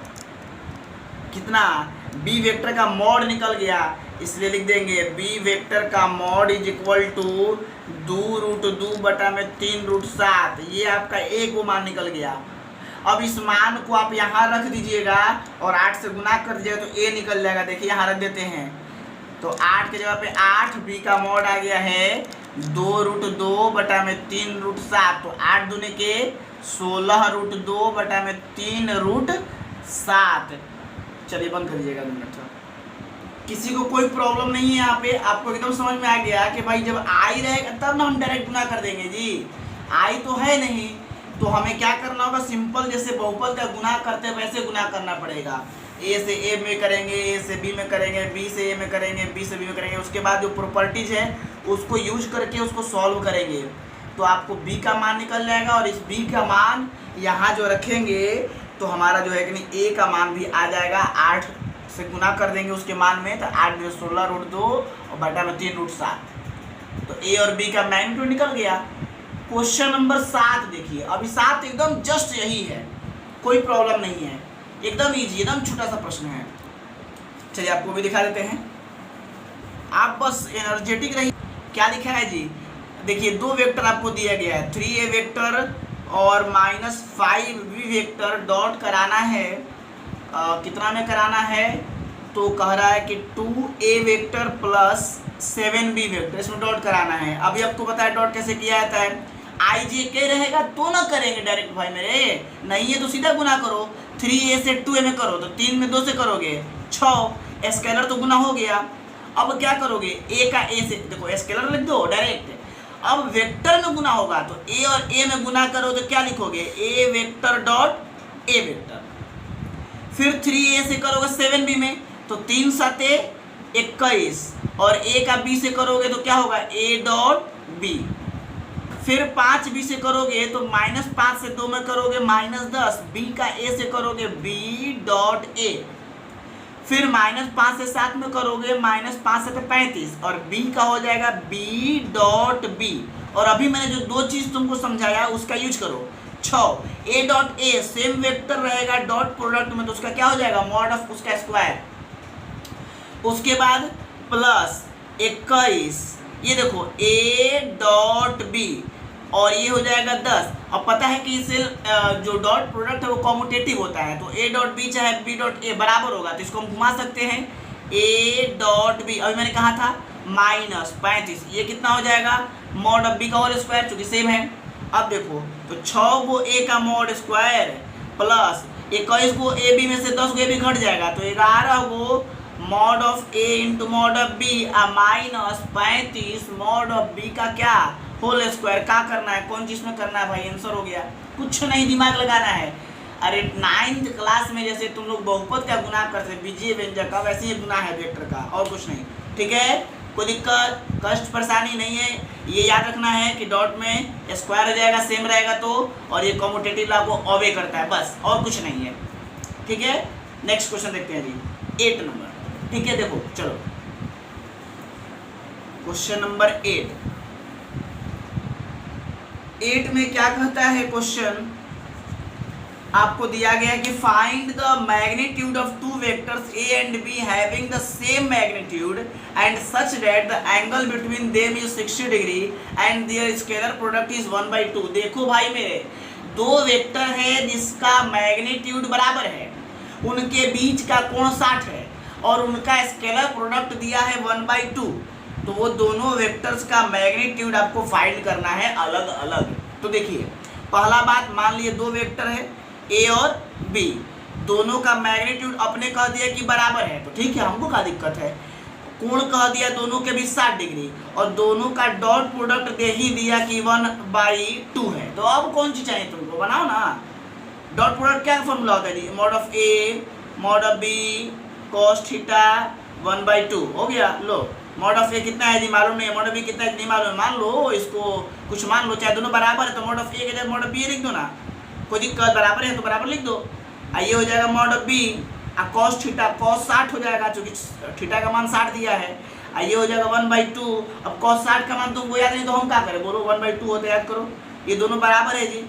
कितना, बी वेक्टर का मॉड निकल गया। इसलिए लिख देंगे बी वेक्टर का मॉड इज इक्वल टू 2√2/3√7। ये आपका ए को मान निकल गया। अब इस मान को आप यहाँ रख दीजिएगा और 8 से गुना कर दीजिएगा तो ए निकल जाएगा। देखिए यहाँ रख देते हैं तो 8 के जगह पे 8, बी का मॉड आ गया है 2√2/3√7। तो 8 दूने के 16√2/3√7। चलिए बंद कर दीजिएगा 2 मिनट। किसी को कोई प्रॉब्लम नहीं है यहाँ पे, आपको एकदम समझ में आ गया कि भाई जब आई रहेगा तब ना हम डायरेक्ट गुना कर देंगे जी, आई तो है नहीं तो हमें क्या करना होगा, सिंपल जैसे बहुपद का गुना करते हैं वैसे गुना करना पड़ेगा। ए से ए में करेंगे, ए से बी में करेंगे, बी से ए में करेंगे, बी से बी में करेंगे। उसके बाद जो प्रॉपर्टीज है उसको यूज करके उसको सॉल्व करेंगे तो आपको बी का मान निकल जाएगा। और इस बी का मान यहाँ जो रखेंगे तो हमारा जो है कि नहीं ए का मान भी आ जाएगा। 8 से गुना कर देंगे उसके मान में तो 8 में 16√2 और बटा में 3√7। तो ए और बी का मैग्नीट्यूड निकल गया। क्वेश्चन नंबर 7 देखिए, अभी 7 एकदम जस्ट यही है, कोई प्रॉब्लम नहीं है, एकदम इजी, एकदम छोटा सा प्रश्न है। चलिए आपको भी दिखा देते हैं, आप बस एनर्जेटिक रहिए। क्या लिखा है जी, देखिए 2 वेक्टर आपको दिया गया है, 3a वेक्टर और -5b वेक्टर डॉट कराना है। कितना में कराना है, तो कह रहा है कि 2a vector plus 7b vector, इसमें डॉट कराना है। अभी आपको पता है डॉट कैसे किया जाता है, आई जे के रहेगा तो ना करेंगे डायरेक्ट भाई मेरे, नहीं है तो सीधा गुना करो। 3a से 2a में करो तो 3 में 2 से करोगे 6, स्केलर तो गुना हो गया। अब क्या करोगे, ए का ए से, देखो स्केलर लिख दो डायरेक्ट। अब वेक्टर में गुना होगा तो ए और ए में गुना करो तो क्या लिखोगे, ए वेक्टर डॉट ए वेक्टर। फिर 3a से करोगे 7b में तो 3 7 21, और a का b से करोगे तो क्या होगा, a डॉट b। फिर 5b से करोगे तो -5 से 2 में करोगे -10, b का a से करोगे b डॉट a। फिर -5 से 7 में करोगे -5 से 35, और b का हो जाएगा b डॉट b। और अभी मैंने जो 2 चीज़ तुमको समझाया उसका यूज करो। 6 a dot a same vector रहेगा डॉट प्रोडक्ट में तो उसका क्या हो जाएगा, मॉड ऑफ उसका स्क्वायर। उसके बाद प्लस 21, ये देखो a डॉट b, और ये हो जाएगा 10। अब पता है कि इसे जो डॉट प्रोडक्ट है वो कॉम्यूटेटिव होता है, तो a डॉट b चाहे b डॉट a बराबर होगा, तो इसको हम घुमा सकते हैं। a डॉट b, अभी मैंने कहा था -35, ये कितना हो जाएगा, मॉड ऑफ b का होल स्क्वायर, चूंकि सेम है। अब देखो तो 6 को a का मॉड स्क्वायर प्लस 21 को a b में से 10 को a b घट जाएगा तो 11 को mod of a into mod of b -35 mod of b का क्या, होल स्क्वायर। क्या करना है, कौन चीज़ में करना है भाई, आंसर हो गया, कुछ नहीं दिमाग लगाना है। अरे 9th क्लास में जैसे तुम लोग बहुपद का गुना करते हैं बीजीय व्यंजक का, वैसे ही गुना है वेक्टर का, और कुछ नहीं। ठीक है, कोई दिक्कत कष्ट परेशानी नहीं है। ये याद रखना है कि डॉट में स्क्वायर हो जाएगा, सेम रहेगा तो, और ये कॉम्यूटेटिव लॉ को ऑबे करता है, बस और कुछ नहीं है। ठीक है, नेक्स्ट क्वेश्चन देखते हैं जी, 8 नंबर। ठीक है, देखो चलो क्वेश्चन नंबर 8 में क्या कहता है क्वेश्चन, आपको दिया गया है कि find the magnitude of 2 vectors a and b having the same magnitude and such that the angle between them is 60 degree and their scalar product is 1/2। देखो भाई मेरे, 2 वेक्टर है जिसका मैग्नीट्यूड बराबर है, उनके बीच का कोण 60 है और उनका स्केलर प्रोडक्ट दिया है 1/2। तो वो दोनों वेक्टर्स का मैग्नीट्यूड आपको फाइंड करना है अलग अलग। तो देखिए पहला बात, मान लिए 2 वेक्टर है a और b, दोनों का मैग्नीट्यूड अपने कह दिया कि बराबर है, तो ठीक है, हमको क्या दिक्कत है। कोण कह दिया दोनों के बीच 60 डिग्री, और दोनों का डॉट प्रोडक्ट दे ही दिया कि 1/2 है। तो अब कौन सी चाहिए तुमको, बनाओ ना। डॉट प्रोडक्ट क्या फॉर्मूला होता है जी, mod of A mod of B cos theta 1/2 हो गया। लो मॉड ऑफ ए कितना है जी, मालूम नहीं है, मॉड ऑफ बी कितना है नहीं मालूम है, मान लो इसको कुछ मान लो, चाहे दोनों बराबर है तो मॉड ऑफ ए के जगह मॉड ऑफ बी लिख दो ना, कोई दिक्कत, बराबर है तो बराबर लिख दो। ये हो जाएगा mod of B cos theta, cos 60 हो जाएगा चूंकि थीटा का मान 60 दिया है। ये हो जाएगा 1/2। अब कॉस 60 का मान तुमको याद नहीं तो हम क्या करें, बोलो 1/2 होता है, याद करो, ये दोनों बराबर है जी,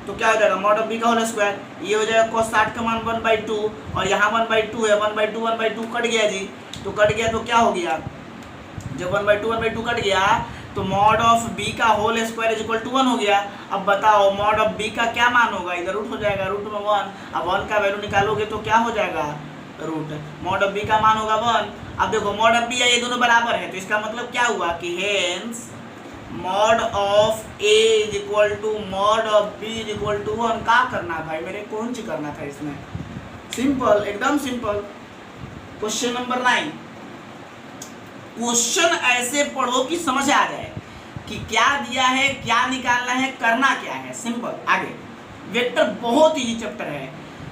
तो क्या हो जाएगा मॉड ऑफ बी का होल स्क्वायर। ये हो जाएगा cos 60 का मान 1/2, और यहाँ 1/2 है, 1/2 कट गया जी, तो कट गया तो क्या हो गया, जब 1/2 कट गया तो मॉड ऑफ बी का whole square is equal to 1 हो गया। अब बताओ मॉड ऑफ बी का क्या मान होगा, इधर रूट हो जाएगा, रूट में 1, अब 1 का वैल्यू निकालोगे तो क्या हो जाएगा रूट, मॉड ऑफ बी का मान होगा 1। अब देखो मॉड ऑफ बी ये दोनों बराबर है, तो इसका मतलब क्या हुआ कि hence mod of A is equal to mod of B is equal to 1। क्या करना भाई मेरे, कौन सी करना था इसमें, सिंपल, एकदम सिंपल। क्वेश्चन नंबर 9, क्वेश्चन ऐसे पढ़ो कि समझ आ जाए कि क्या दिया है, क्या निकालना है, करना क्या है, सिंपल। आगे वेक्टर बहुत इजी चैप्टर है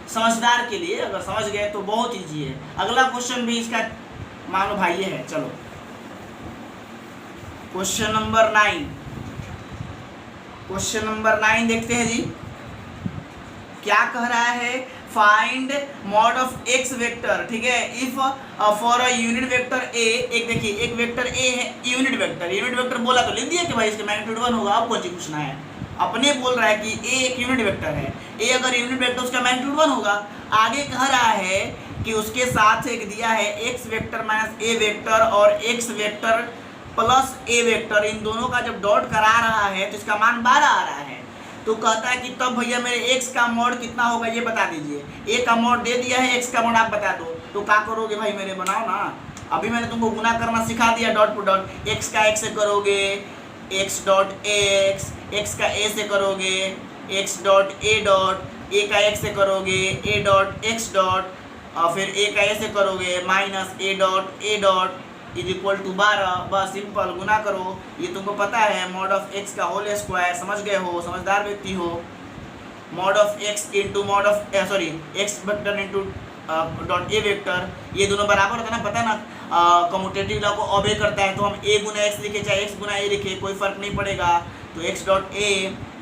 समझदार के लिए, अगर समझ गए तो बहुत इजी है। अगला क्वेश्चन भी इसका मान लो भाई ये है। चलो क्वेश्चन नंबर 9, क्वेश्चन नंबर 9 देखते हैं जी, क्या कह रहा है, find mod of x vector, ठीक है, if for a unit vector A. एक देखिए एक वेक्टर ए है, यूनिट वेक्टर बोला तो लिख दिया कि भाई इसके मैग्नीट्यूड 1 होगा, अब कौन सी पूछना है, अपने बोल रहा है कि ए एक यूनिट वेक्टर है, ए अगर यूनिट वेक्टर उसका मैग्नीट्यूड 1 होगा। आगे कह रहा है कि उसके साथ एक दिया है एक्स वेक्टर माइनस ए वेक्टर और एक्स वेक्टर प्लस ए वेक्टर, इन दोनों का जब डॉट करा रहा है तो इसका मान 12 आ रहा है। तो कहता है कि तब भैया मेरे x का मॉड कितना होगा ये बता दीजिए। a का मॉड दे दिया है, x का मॉड आप बता दो, तो क्या करोगे भाई मेरे, बनाओ ना। अभी मैंने तुमको गुना करना सिखा दिया, डॉट टू डॉट, x का x से करोगे x डॉट x, x का a से करोगे x dot a dot, a का x से करोगे a डॉट x डॉट, और फिर a का a से करोगे minus a dot is equal to 12। बस सिंपल गुना करो, ये तुमको पता है मॉड ऑफ एक्स का होल स्क्वायर, समझ गए हो, समझदार व्यक्ति हो। Mod of X into mod of sorry X vector into dot A vector, ये दोनों बराबर होता है ना, पता है ना, कम्यूटेटिव लॉ को ऑबे करता है, तो हम ए गुना एक्स लिखे चाहे एक्स गुना ए लिखे कोई फर्क नहीं पड़ेगा। तो एक्स डॉट ए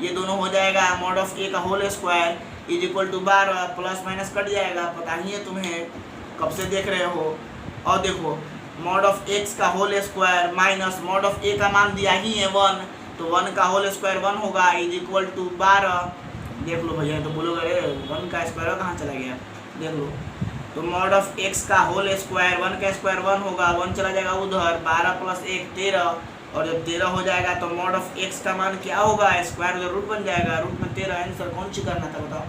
ये दोनों हो जाएगा मॉड ऑफ ए का whole square is equal to 12, plus minus cut जाएगा, पता ही है तुम्हें, कब से देख रहे हो। और देखो मॉड ऑफ एक्स का whole square minus mod of A का मान दिया ही है 1, तो 1 का होल स्क्वायर 1 होगा इज इक्वल टू 12। देख लो भैया, तो बोलोगे अरे 1 का स्क्वायर कहाँ चला गया, देख लो। तो मॉड ऑफ एक्स का होल स्क्वायर 1 का स्क्वायर 1 होगा, 1 चला जाएगा उधर, 12 प्लस 1 13, और जब 13 हो जाएगा तो मॉड ऑफ एक्स का मान क्या होगा, स्क्वायर उधर रूट बन जाएगा, रूट में 13। आंसर कौन सी करना था बताओ,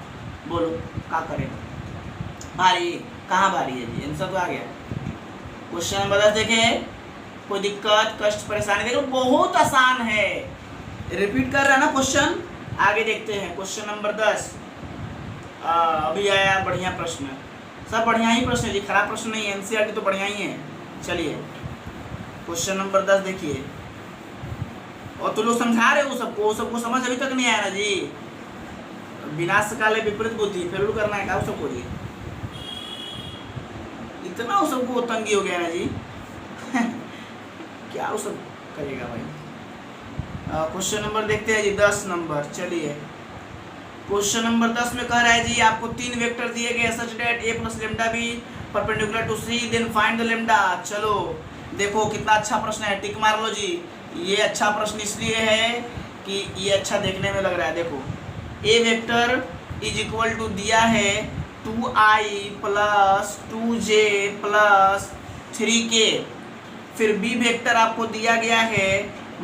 बोलो क्या करें, भारी कहाँ भारी है जी, आंसर तो आ गया। क्वेश्चन नंबर 10 देखें, कोई दिक्कत कष्ट परेशानी, देखो बहुत आसान है, रिपीट कर रहा है ना क्वेश्चन। आगे देखते हैं क्वेश्चन नंबर 10। अभी आया बढ़िया प्रश्न, सब बढ़िया ही प्रश्न है जी, खराब प्रश्न नहीं है, एनसीईआरटी तो बढ़िया ही है। चलिए क्वेश्चन नंबर 10 देखिए, और तो लोग समझा रहे हो सबको समझ अभी तक नहीं आया ना जी। विनाश काले विपरीत बुद्धि फेल करना है क्या सबको जी, इतना वो सबको तंगी हो गया ना जी क्या वो सब करेगा भाई। क्वेश्चन नंबर देखते हैं जी 10 नंबर। चलिए क्वेश्चन नंबर 10 में कह रहा है जी आपको 3 वेक्टर दिए गए such that a plus lambda B perpendicular to c, then find the lambda. चलो देखो कितना अच्छा प्रश्न है, टिक मार लो जी। ये अच्छा प्रश्न इसलिए है कि ये अच्छा देखने में लग रहा है। देखो a vector is equal to दिया है 2i plus 2j plus 3k, फिर b वेक्टर आपको दिया गया है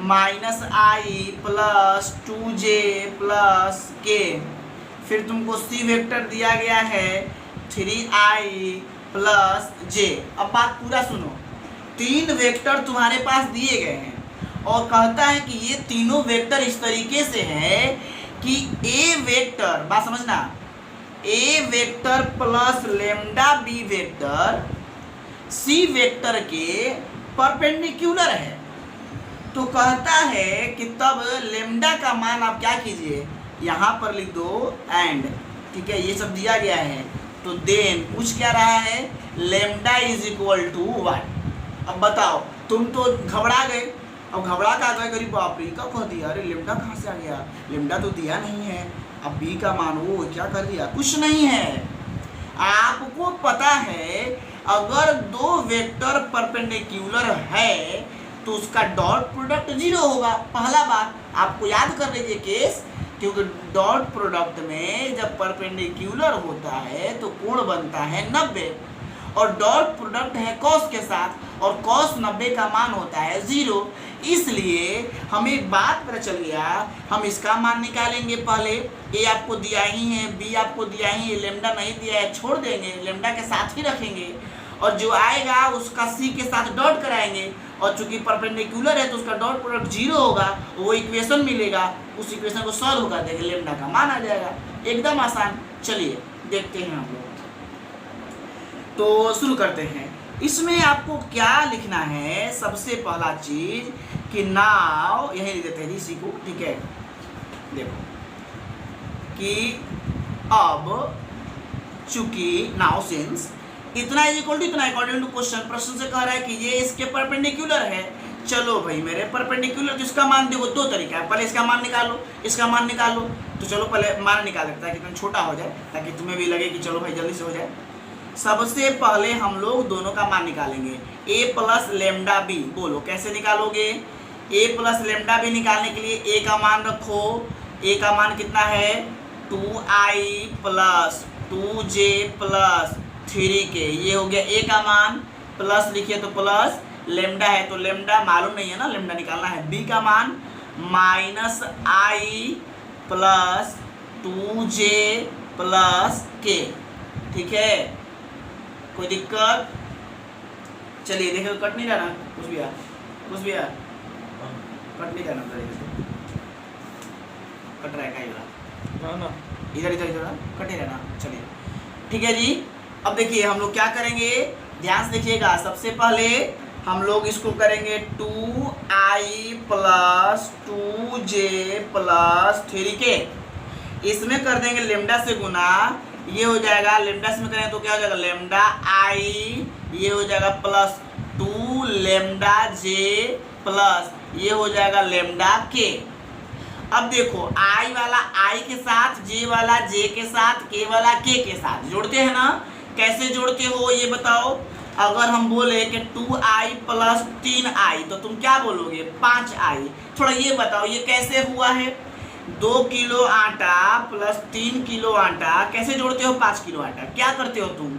minus i plus 2j plus k, फिर तुमको c वेक्टर दिया गया है 3i प्लस j। अब बात पूरा सुनो, 3 वेक्टर तुम्हारे पास दिए गए हैं और कहता है कि ये तीनों वेक्टर इस तरीके से है कि a वेक्टर, बात समझना, A vector plus lambda B vector C vector के परपेंडिकुलर है, तो कहता है कि तब लेमडा का मान आप क्या कीजिए, यहाँ पर लिख दो एंड, ठीक है, ये सब दिया गया है। तो देन पूछ क्या रहा है, लेमडा इज इक्वल टू 1। अब बताओ, तुम तो घबरा गए, अब घबरा का गए, गरीब बाप रे क्या कह दिया, अरे लेमडा कहाँ से आ गया, लेमडा तो दिया नहीं है, अब बी का मान वो क्या कर दिया, कुछ नहीं है। आपको पता है अगर दो वेक्टर परपेंडिकुलर है तो उसका डॉट प्रोडक्ट 0 होगा। पहला बात आपको याद कर लीजिए केस, क्योंकि डॉट प्रोडक्ट में जब परपेंडिकुलर होता है तो कोण बनता है 90, और डॉट प्रोडक्ट है कॉस के साथ, और कॉस 90 का मान होता है 0। इसलिए हमें एक बात पता चल गया, हम इसका मान निकालेंगे पहले, ए आपको दिया ही है, बी आपको दिया ही है, लेमडा नहीं दिया है छोड़ देंगे, लेमडा के साथ ही रखेंगे, और जो आएगा उसका सी के साथ डॉट कराएंगे, और चूंकि परपेंडिकुलर है तो उसका डॉट प्रोडक्ट 0 होगा, वो इक्वेशन मिलेगा, उस इक्वेशन को सॉल्व कर देंगे, लेमडा का मान आ जाएगा। एकदम आसान। चलिए देखते हैं हम लोग, तो शुरू करते हैं। इसमें आपको क्या लिखना है, सबसे पहला चीज कि नाउ, यही लिख देते हैं इसी को, ठीक है, देखो कि अब चूंकि नाउ सिंस इतना इज इक्वल टू इतना, अकॉर्डिंग टू क्वेश्चन, प्रश्न से कह रहा है कि ये इसके परपेंडिकुलर है। चलो भाई मेरे परपेंडिकुलर, तो इसका मान देखो, दो तरीका है, पहले इसका मान निकालो, इसका मान निकालो। तो चलो पहले मान निकाल लेता है, कितना छोटा हो जाए ताकि तुम्हें भी लगे कि चलो भाई जल्दी से हो जाए। सबसे पहले हम लोग दोनों का मान निकालेंगे, a प्लस लेमडा बी। बोलो कैसे निकालोगे, a प्लस लेमडा बी निकालने के लिए a का मान रखो, a का मान कितना है 2i plus 2j plus 3k, ये हो गया a का मान, प्लस लिखिए तो प्लस, लेमडा है तो लेमडा मालूम नहीं है ना, लेमडा निकालना है। b का मान minus i plus 2j plus k, ठीक है, कोई दिक्कत। चलिए देखो कट नहीं जाना, कुछ भी कट नहीं जाना, कट रहा है का इधर इधर इधर कट नहीं रहना। चलिए ठीक है जी। अब देखिए हम लोग क्या करेंगे, ध्यान से देखिएगा। सबसे पहले हम लोग इसको करेंगे 2i plus 2j plus 3k, इसमें कर देंगे लेमडा से गुना, ये हो जाएगा लेमडा से में करेंगे तो क्या हो जाएगा लेमडा i, ये हो जाएगा प्लस 2 लेमडा j प्लस ये हो जाएगा लेमडा k। अब देखो i वाला i के साथ, j वाला j के साथ, k वाला k के साथ जोड़ते हैं ना, कैसे जोड़ते हो ये बताओ। अगर हम बोले कि 2i प्लस 3i तो तुम क्या बोलोगे 5i। थोड़ा ये बताओ ये कैसे हुआ है, 2 किलो आटा प्लस 3 किलो आटा कैसे जोड़ते हो 5 किलो आटा। क्या करते हो तुम,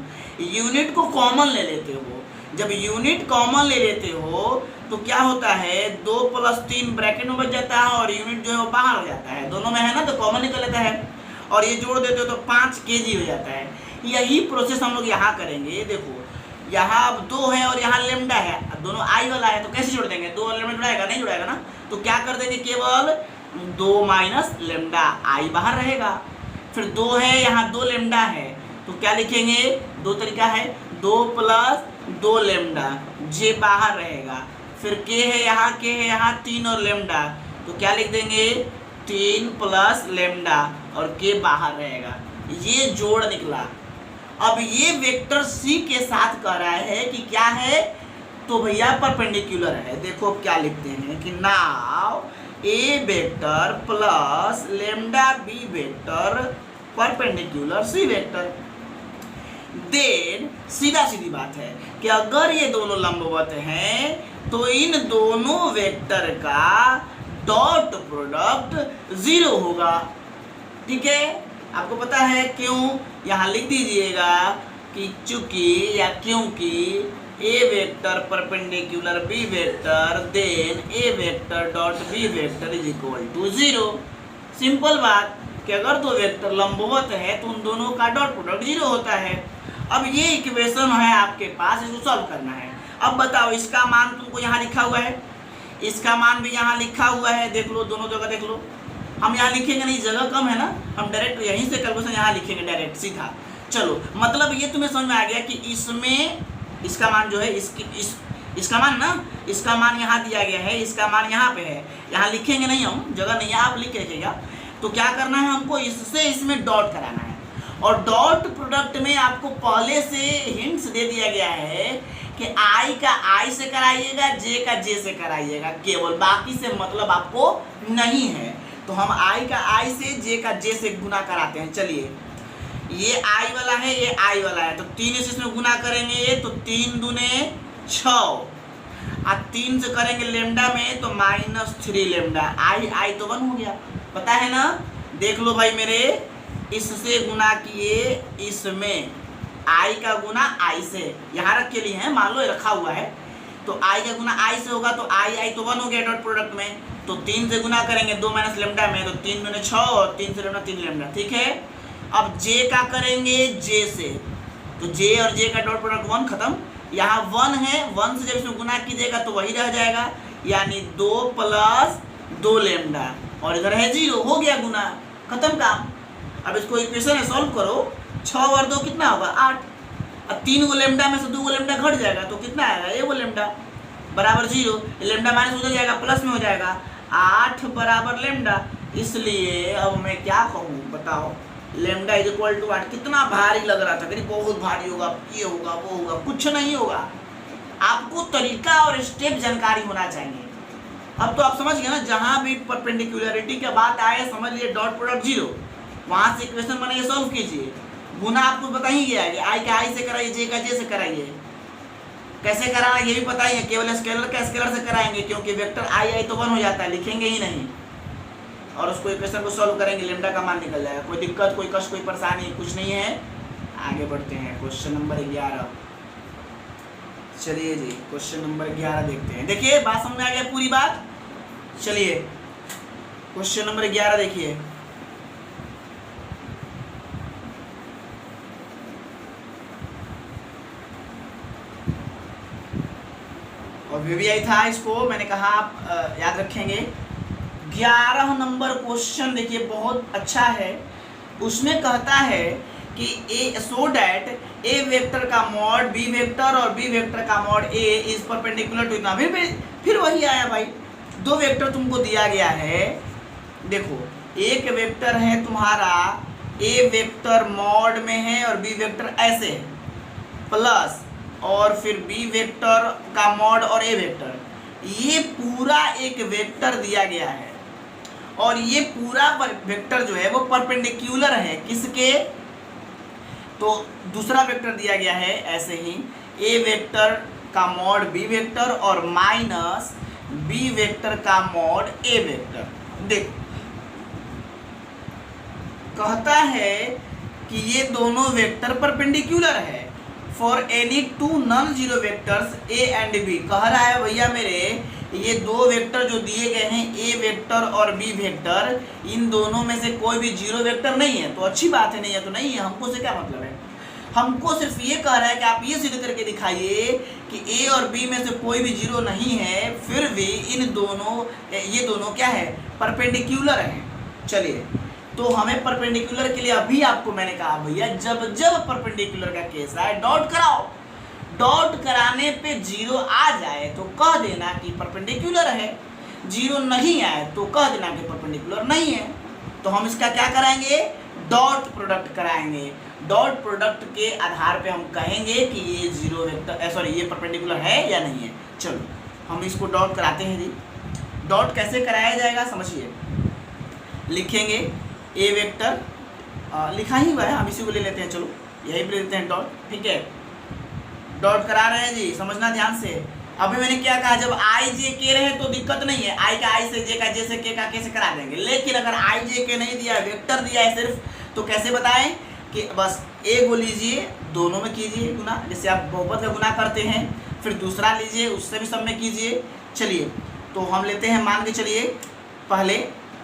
यूनिट को कॉमन ले लेते हो। जब यूनिट कॉमन ले लेते हो तो क्या होता है 2 प्लस 3 ब्रैकेट में बच जाता है और यूनिट जो है वो बाहर हो जाता है, दोनों में है ना, तो कॉमन निकल लेता है और ये जोड़ देते हो तो 5 kg हो जाता है। यही प्रोसेस हम लोग यहाँ करेंगे। देखो यहाँ अब 2 है और यहाँ लेमडा है, अब दोनों आई वाला है तो कैसे जोड़ देंगे, 2 और लेमडा जुड़ाएगा नहीं जुड़ाएगा ना, तो क्या कर देंगे केवल 2 माइनस लेमडा, आई बाहर रहेगा। फिर 2 है यहाँ 2 लेमडा है तो क्या लिखेंगे, 2 तरीका है, 2 प्लस 2 लेमडा, जे बाहर रहेगा। फिर के है यहाँ, के है यहाँ 3 और लेमडा तो क्या लिख देंगे 3 प्लस लेमडा और के बाहर रहेगा। ये जोड़ निकला। अब ये वेक्टर सी के साथ कह रहा है कि क्या है, तो भैया परपेंडिकुलर है। देखो क्या लिखते हैं कि now A vector plus lambda B vector perpendicular C vector. Then सीधा सीधी बात है कि अगर ये दोनों लंबवत हैं तो इन दोनों वेक्टर का डॉट प्रोडक्ट 0 होगा। ठीक है, आपको पता है क्यों, यहाँ लिख दीजिएगा कि चूंकि या क्योंकि A vector perpendicular B vector then A vector dot B vector is equal to 0। Simple बात कि अगर दो वेक्टर लंबवत है तो उन दोनों का डॉट प्रोडक्ट 0 होता है। अब ये इक्वेशन है आपके पास, इसको सॉल्व करना है। अब बताओ इसका मान तुमको यहाँ लिखा हुआ है, इसका मान भी यहाँ लिखा हुआ है, देख लो दोनों जगह देख लो। हम यहाँ लिखेंगे नहीं, जगह कम है ना, हम डायरेक्ट यहीं से कैलकुलेशन यहाँ लिखेंगे डायरेक्ट सीधा। चलो मतलब ये तुम्हें समझ में आ गया कि इसमें इसका मान जो है इसका मान ना, इसका मान यहाँ दिया गया है, इसका मान यहाँ पे है, यहाँ लिखेंगे नहीं, हम जगह नहीं है, आप लिख रखिएगा। तो क्या करना है हमको, इससे इसमें डॉट कराना है, और डॉट प्रोडक्ट में आपको पहले से हिंट्स दे दिया गया है कि आई का आई से कराइएगा, जे का जे से कराइएगा केवल, बाकी से मतलब आपको नहीं है। तो हम आई का आई से, जे का जे से गुना कराते हैं। चलिए, ये आई वाला है, ये आई वाला है, तो 3 से इसमें गुना करेंगे तो 3 दूने 6, और 3 से करेंगे लेमडा में तो -3 लेमडा। आई आई तो 1 हो गया, पता है ना, देख लो भाई मेरे, इससे गुना किए इसमें, आई का गुना आई से, यहाँ रख के लिए है, मान लो रखा हुआ है, तो आई का गुना आई से होगा, तो आई आई तो 1 हो गया डॉट प्रोडक्ट में। तो 3 से गुना करेंगे 2 माइनस लेमडा में, तो 3 दूने 6 और 3 से लेमडा 3 लेमडा, ठीक है। अब जे का करेंगे जे से, तो जे और जे का डॉट प्रोडक्ट 1 खत्म, यहाँ 1 है, 1 से जब इसमें गुना कीजिएगा तो वही रह जाएगा, यानी 2 + 2 लेमडा, और इधर है 0, हो गया गुना, खत्म काम। अब इसको इक्वेशन है, सॉल्व करो, 6 और 2 कितना होगा 8, अब 3 गो लेमडा में से 2 गो लेमडा घट जाएगा तो कितना आएगा, 1 गो लेमडा बराबर 0, लेमडा माइनस हो जाएगा, प्लस में हो जाएगा, 8 बराबर लेमडा। इसलिए अब मैं क्या कहूँ बताओ, लेमडा = 8। कितना भारी लग रहा था, कहीं बहुत भारी होगा, ये होगा वो होगा, कुछ नहीं होगा, आपको तरीका और स्टेप जानकारी होना चाहिए। अब तो आप समझ गए ना, जहाँ भी परपेंडिकुलरिटी की बात आए समझ लिए डॉट प्रोडक्ट 0, वहाँ से इक्वेशन बनाइए, सॉल्व कीजिए। गुना आपको बता ही गया है, आई का आई से कराइए, जे का जे से कराइए, कैसे कराना ये भी पता ही है, केवल स्केलर का स्केलर से कराएंगे, क्योंकि वेक्टर आई आई तो 1 हो जाता है, लिखेंगे ही नहीं, और उसको इक्वेशन को सॉल्व करेंगे, लेमडा का मान निकल जाएगा। कोई दिक्कत, कोई कष्ट, कोई परेशानी कुछ नहीं है। आगे बढ़ते हैं, क्वेश्चन नंबर 11। चलिए जी, क्वेश्चन नंबर 11 देखते हैं। देखिए बात समझ में आ गया पूरी बात। चलिए क्वेश्चन नंबर 11 देखिए, और VBI था, इसको मैंने कहा आप याद रखेंगे। 11 नंबर क्वेश्चन देखिए बहुत अच्छा है। उसमें कहता है कि A so that A vector का मॉड बी वेक्टर और बी वेक्टर का mod A is perpendicular to इतना। फिर वही आया भाई, 2 वेक्टर तुमको दिया गया है। देखो एक वेक्टर है तुम्हारा, ए वेक्टर मॉड में है और बी वेक्टर ऐसे है, प्लस और फिर बी वेक्टर का मॉड और ए वेक्टर, ये पूरा एक वेक्टर दिया गया है, और ये पूरा वेक्टर जो है वो परपेंडिकुलर है किसके, तो दूसरा वेक्टर दिया गया है ऐसे ही, ए वेक्टर का मॉड बी वेक्टर और माइनस बी वेक्टर का मॉड ए वेक्टर। देखो कहता है कि ये दोनों वेक्टर परपेंडिकुलर है for any 2 non zero vectors A and B. कह रहा है भैया मेरे ये 2 वेक्टर जो दिए गए हैं ए वेक्टर और बी वेक्टर, इन दोनों में से कोई भी जीरो वेक्टर नहीं है। तो अच्छी बात है, नहीं है तो नहीं है, हमको से क्या मतलब है, हमको सिर्फ ये कह रहा है कि आप ये सिद्ध करके दिखाइए कि ए और बी में से कोई भी जीरो नहीं है, फिर भी इन दोनों ये दोनों क्या है, परपेंडिकुलर हैं। चलिए तो हमें परपेंडिकुलर के लिए अभी आपको मैंने कहा भैया जब जब परपेंडिकुलर का केस आए डॉट कराओ, डॉट कराने पे जीरो आ जाए तो कह देना कि परपेंडिकुलर है, जीरो नहीं आए तो कह देना कि परपेंडिकुलर नहीं है। तो हम इसका क्या कराएंगे, डॉट प्रोडक्ट कराएंगे। डॉट प्रोडक्ट के आधार पे हम कहेंगे कि ये जीरो वेक्टर सॉरी ये परपेंडिकुलर है या नहीं है। चलो हम इसको डॉट कराते हैं जी। डॉट कैसे कराया जाएगा समझिए, लिखेंगे ए वेक्टर लिखा ही हुआ है, हम इसी को ले लेते हैं, चलो यही पे ले लेते हैं डॉट, ठीक है। डॉट करा रहे हैं जी, समझना ध्यान से। अभी मैंने क्या कहा, जब आई जे के रहे तो दिक्कत नहीं है, आई का आई से, जे का जे से, के का के से करा देंगे। लेकिन अगर आई जे के नहीं दिया है, वेक्टर दिया है सिर्फ, तो कैसे बताएं कि बस ए को लीजिए, दोनों में कीजिए गुना, जैसे आप बहुपद का गुना करते हैं, फिर दूसरा लीजिए उससे भी सब में कीजिए। चलिए तो हम लेते हैं, मान के चलिए पहले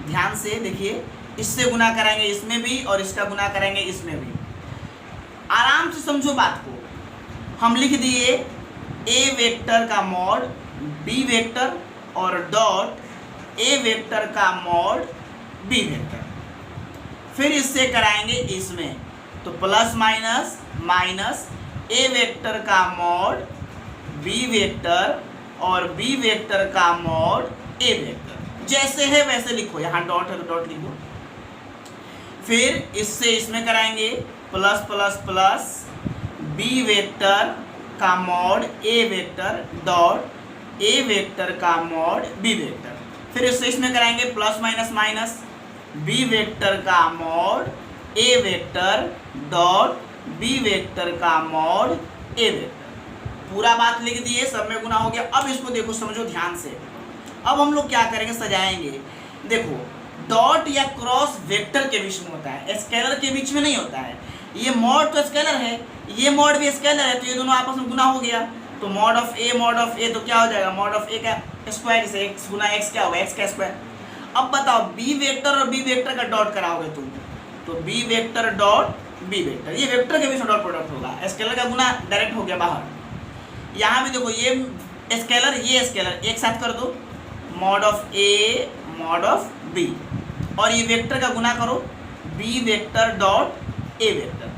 ध्यान से देखिए, इससे गुना कराएंगे इसमें भी और इसका गुना करेंगे इसमें भी। आराम से समझो बात को। हम लिख दिए ए वेक्टर का मॉड बी वेक्टर और डॉट ए वेक्टर का मॉड बी वेक्टर, फिर इससे कराएंगे इसमें, तो प्लस माइनस माइनस ए वेक्टर का मॉड बी वेक्टर और बी वेक्टर का मॉड ए वेक्टर। जैसे है वैसे लिखो, यहाँ डॉट है तो डॉट लिखो। फिर इससे इसमें कराएंगे plus plus plus B vector का mod A vector dot A vector का मॉड बी वेक्टर। फिर इससे इसमें कराएंगे plus minus minus B vector का mod A vector dot B vector का मॉड ए वेक्टर। पूरा बात लिख दिए, सब में गुना हो गया। अब इसको देखो, समझो ध्यान से। अब हम लोग क्या करेंगे, सजाएंगे। देखो, डॉट या क्रॉस वेक्टर के बीच में होता है, स्केलर के बीच में नहीं होता है। ये मॉड तो स्केलर है, ये मॉड भी स्केलर है, तो ये दोनों आपस में गुना हो गया। तो मॉड ऑफ ए तो क्या हो जाएगा, मॉड ऑफ ए का स्क्वायर से एक्स गुना एक्स क्या होगा, एक्स का स्क्वायर। अब बताओ, बी वेक्टर और बी वेक्टर का डॉट कराओगे तुम, तो B vector dot B vector, ये वेक्टर के बीच में डॉट प्रोडक्ट होगा। स्केलर का गुना डायरेक्ट हो गया बाहर। यहाँ भी देखो, ये स्केलर ये स्केलर एक साथ कर दो, mod of A mod of B, और ये वेक्टर का गुना करो, B vector dot A vector.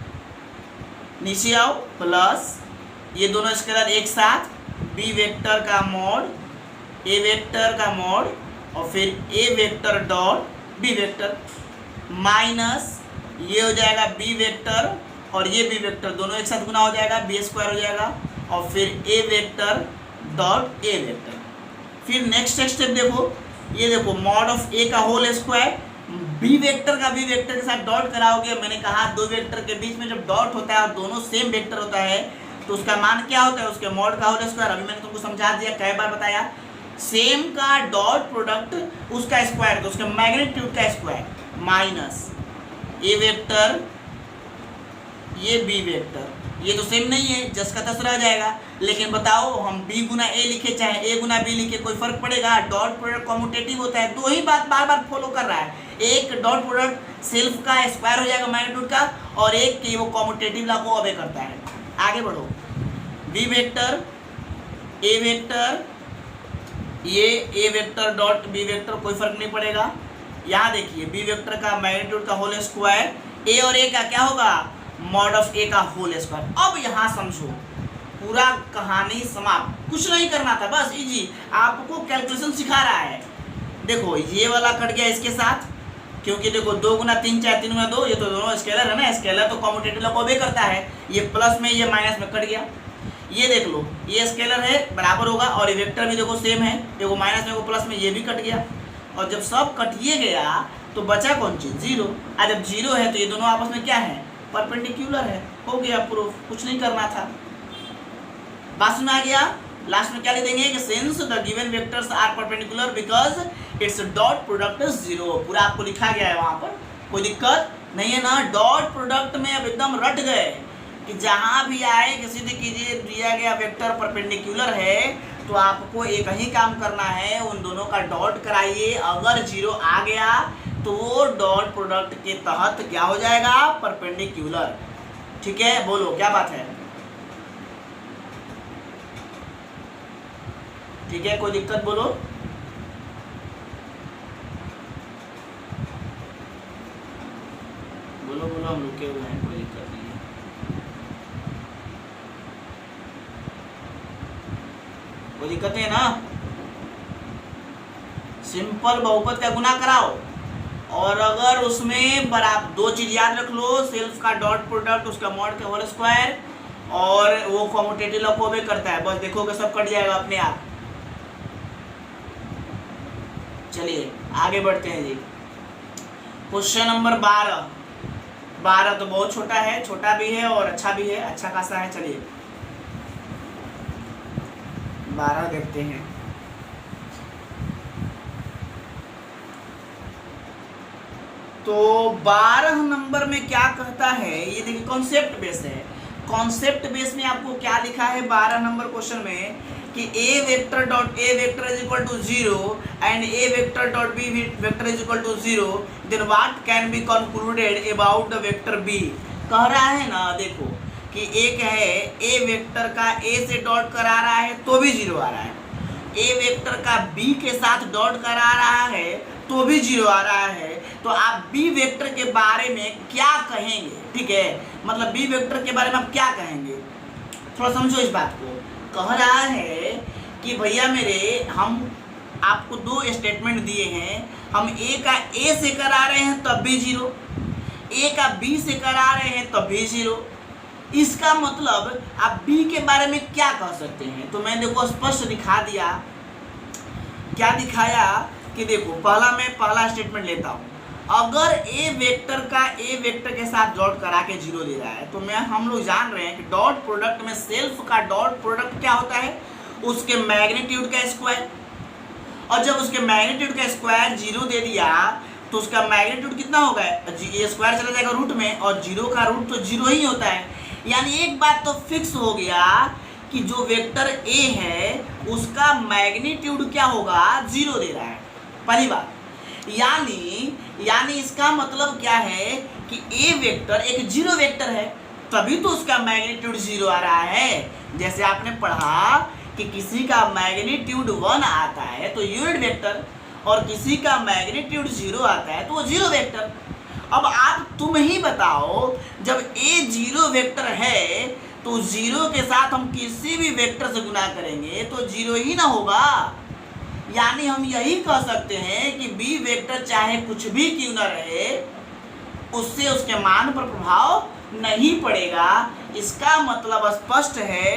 नीचे आओ, प्लस ये दोनों स्केलर एक साथ, बी वेक्टर का मॉड ए वेक्टर का मॉड, और फिर A vector dot B vector, minus ये हो जाएगा बी वेक्टर और ये बी वेक्टर दोनों एक साथ गुना हो जाएगा, बी स्क्वायर हो जाएगा, और फिर A vector dot A vector. फिर नेक्स्ट स्टेप देखो, ये देखो मॉड ऑफ ए का होल स्क्वायर, बी वेक्टर का बी वेक्टर के साथ डॉट कराओगे। मैंने कहा दो वेक्टर के बीच में जब डॉट होता है और दोनों सेम वेक्टर होता है तो उसका मान क्या होता है, उसके मॉड का होल स्क्वायर। अभी मैंने तुमको समझा दिया, कई बार बताया। सेम का डॉट प्रोडक्ट उसका स्क्वायर, तो उसके मैग्नीट्यूड का स्क्वायर, माइनस ए वेक्टर ये बी वेक्टर, ये तो सेम नहीं है, जस का तस रह जाएगा। लेकिन बताओ, हम b गुना ए लिखे चाहे a गुना b लिखे, कोई फर्क पड़ेगा? डॉट प्रोडक्ट कॉम्यूटेटिव होता है। दो ही बात बार बार फॉलो कर रहा है, एक डॉट प्रोडक्ट सेल्फ का स्क्वायर हो जाएगा मैग्नीट्यूड का, और एक की वो कॉम्यूटेटिव ला को अबे करता है। आगे बढ़ो, b वेक्टर a वेक्टर ये a vector dot b vector, कोई फर्क नहीं पड़ेगा। यहाँ देखिए, b वेक्टर का मैग्नीट्यूड का होल स्क्वायर, a और a का क्या होगा, मॉड ऑफ ए का होल स्क्वायर। अब यहाँ समझो, पूरा कहानी समाप्त, कुछ नहीं करना था, बस इजी, आपको कैलकुलेशन सिखा रहा है। देखो, ये वाला कट गया इसके साथ, क्योंकि देखो 2 गुना 3 चाहे 3 गुना 2, ये तो दोनों स्केलर है ना, स्केलर तो कॉम्यूटेटिव को ओबे करता है। ये प्लस में ये माइनस में कट गया। ये देख लो, ये स्केलर है बराबर होगा, और ये वेक्टर भी देखो सेम है, देखो माइनस में प्लस में ये भी कट गया। और जब सब कटिए गया तो बचा कौन चीज़, जीरो। और जब जीरो है तो ये दोनों आपस में क्या है, परपेंडिकुलर है। हो गया प्रूफ, कुछ नहीं करना था। बात में आ गया। लास्ट में क्या लिख देंगे कि since the given vectors are perpendicular because its dot product is zero. पूरा आपको लिखा गया है वहां पर, कोई दिक्कत नहीं है ना। डॉट प्रोडक्ट में अब एकदम रट गए कि जहां भी आए किसी ने कीजिए दिया गया वेक्टर परपेंडिकुलर है तो आपको एक ही काम करना है, उन दोनों का डॉट कराइए। अगर जीरो आ गया तो डॉट प्रोडक्ट के तहत क्या हो जाएगा, परपेंडिकुलर। ठीक है, बोलो क्या बात है, ठीक है, कोई दिक्कत बोलो। बोलो बोलो, हम रुके हुए हैं, कोई दिक्कत नहीं है। कोई दिक्कत नहीं है ना। सिंपल बहुपद का गुना कराओ, और अगर उसमें बराबर दो चीज याद रख लो, सेल्फ का डॉट प्रोडक्ट उसका मॉड का होल स्क्वायर, और वो कॉम्यूटेटिव को भी करता है। बस देखोगे सब कट जाएगा अपने आप। चलिए आगे बढ़ते हैं जी। Question number 12। 12 तो बहुत छोटा है, छोटा भी है और अच्छा भी है, अच्छा खासा है। चलिए 12 देखते हैं। तो 12 नंबर में क्या कहता है, ये देखिए कॉन्सेप्ट बेस है। कॉन्सेप्ट बेस में आपको क्या लिखा है 12 नंबर क्वेश्चन में कि A vector dot A vector is equal to 0 and A vector dot B vector is equal to 0, then what can be concluded about the vector B. कह रहा है ना, देखो कि एक है ए वेक्टर का ए से डॉट करा रहा है तो भी 0 आ रहा है, ए वेक्टर का बी के साथ डॉट करा रहा है तो भी 0 आ रहा है। तो आप बी वेक्टर के बारे में क्या कहेंगे, ठीक है, मतलब बी वेक्टर के बारे में आप क्या कहेंगे, थोड़ा समझो इस बात को। कह रहा है कि भैया मेरे हम आपको दो स्टेटमेंट दिए हैं, हम ए का ए से करा रहे हैं तब भी जीरो, ए का बी से करा रहे हैं तब भी जीरो। इसका मतलब आप बी के बारे में क्या कह सकते हैं? तो मैंने देखो स्पष्ट दिखा दिया। क्या दिखाया कि देखो पहला स्टेटमेंट लेता हूँ, अगर ए वेक्टर का ए वेक्टर के साथ डॉट करा के जीरो दे रहा है तो हम लोग जान रहे हैं कि डॉट प्रोडक्ट में सेल्फ का डॉट प्रोडक्ट क्या होता है? उसके मैग्नीट्यूड का स्क्वायर। और जब उसके मैग्नीट्यूड का स्क्वायर जीरो दे दिया तो उसका मैग्नीट्यूड कितना होगा? ये स्क्वायर चला जाएगा रूट में, और जीरो का रूट तो जीरो ही होता है। यानी एक बात तो फिक्स हो गया कि जो वेक्टर ए है उसका मैग्नीट्यूड क्या होगा? जीरो दे रहा है, पहली बात। यानी इसका मतलब क्या है कि ए वेक्टर एक जीरो वेक्टर है, तभी तो उसका मैग्नीट्यूड जीरो आ रहा है। जैसे आपने पढ़ा कि किसी का मैग्नीट्यूड 1 आता है तो यूनिट वेक्टर, और किसी का मैग्नीट्यूड जीरो आता है तो वो जीरो वेक्टर। अब आप तुम ही बताओ, जब ए जीरो वेक्टर है तो जीरो के साथ हम किसी भी वेक्टर से गुना करेंगे तो जीरो ही ना होगा। यानी हम यही कह सकते हैं कि बी वेक्टर चाहे कुछ भी क्यों ना रहे, उससे उसके मान पर प्रभाव नहीं पड़ेगा। इसका मतलब स्पष्ट है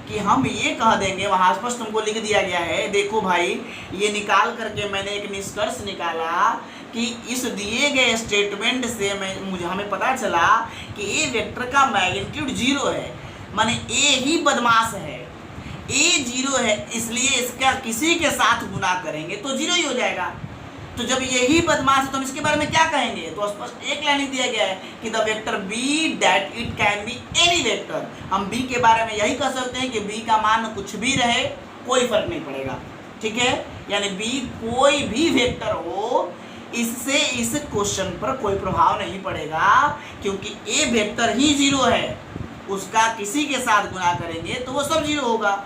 कि हम ये कह देंगे, वहाँ स्पष्ट तुमको लिख दिया गया है। देखो भाई, ये निकाल करके मैंने एक निष्कर्ष निकाला कि इस दिए गए स्टेटमेंट से हमें पता चला कि ए वेक्टर का मैग्नीट्यूड जीरो है, माने ए ही बदमाश है, ए जीरो है, इसलिए इसका किसी के साथ गुना करेंगे तो जीरो ही हो जाएगा। तो जब यही बदमाश है तो हम इसके बारे में क्या कहेंगे? तो स्पष्ट एक लाइन दिया गया है कि the vector B that it can be any vector. हम बी के बारे में यही कह सकते हैं कि बी का मान कुछ भी रहे, कोई फर्क नहीं पड़ेगा, ठीक है। यानी बी कोई भी वेक्टर हो, इससे इस क्वेश्चन पर कोई प्रभाव नहीं पड़ेगा, क्योंकि ए वेक्टर ही जीरो है, उसका किसी के साथ गुना करेंगे तो वो सब जीरो होगा।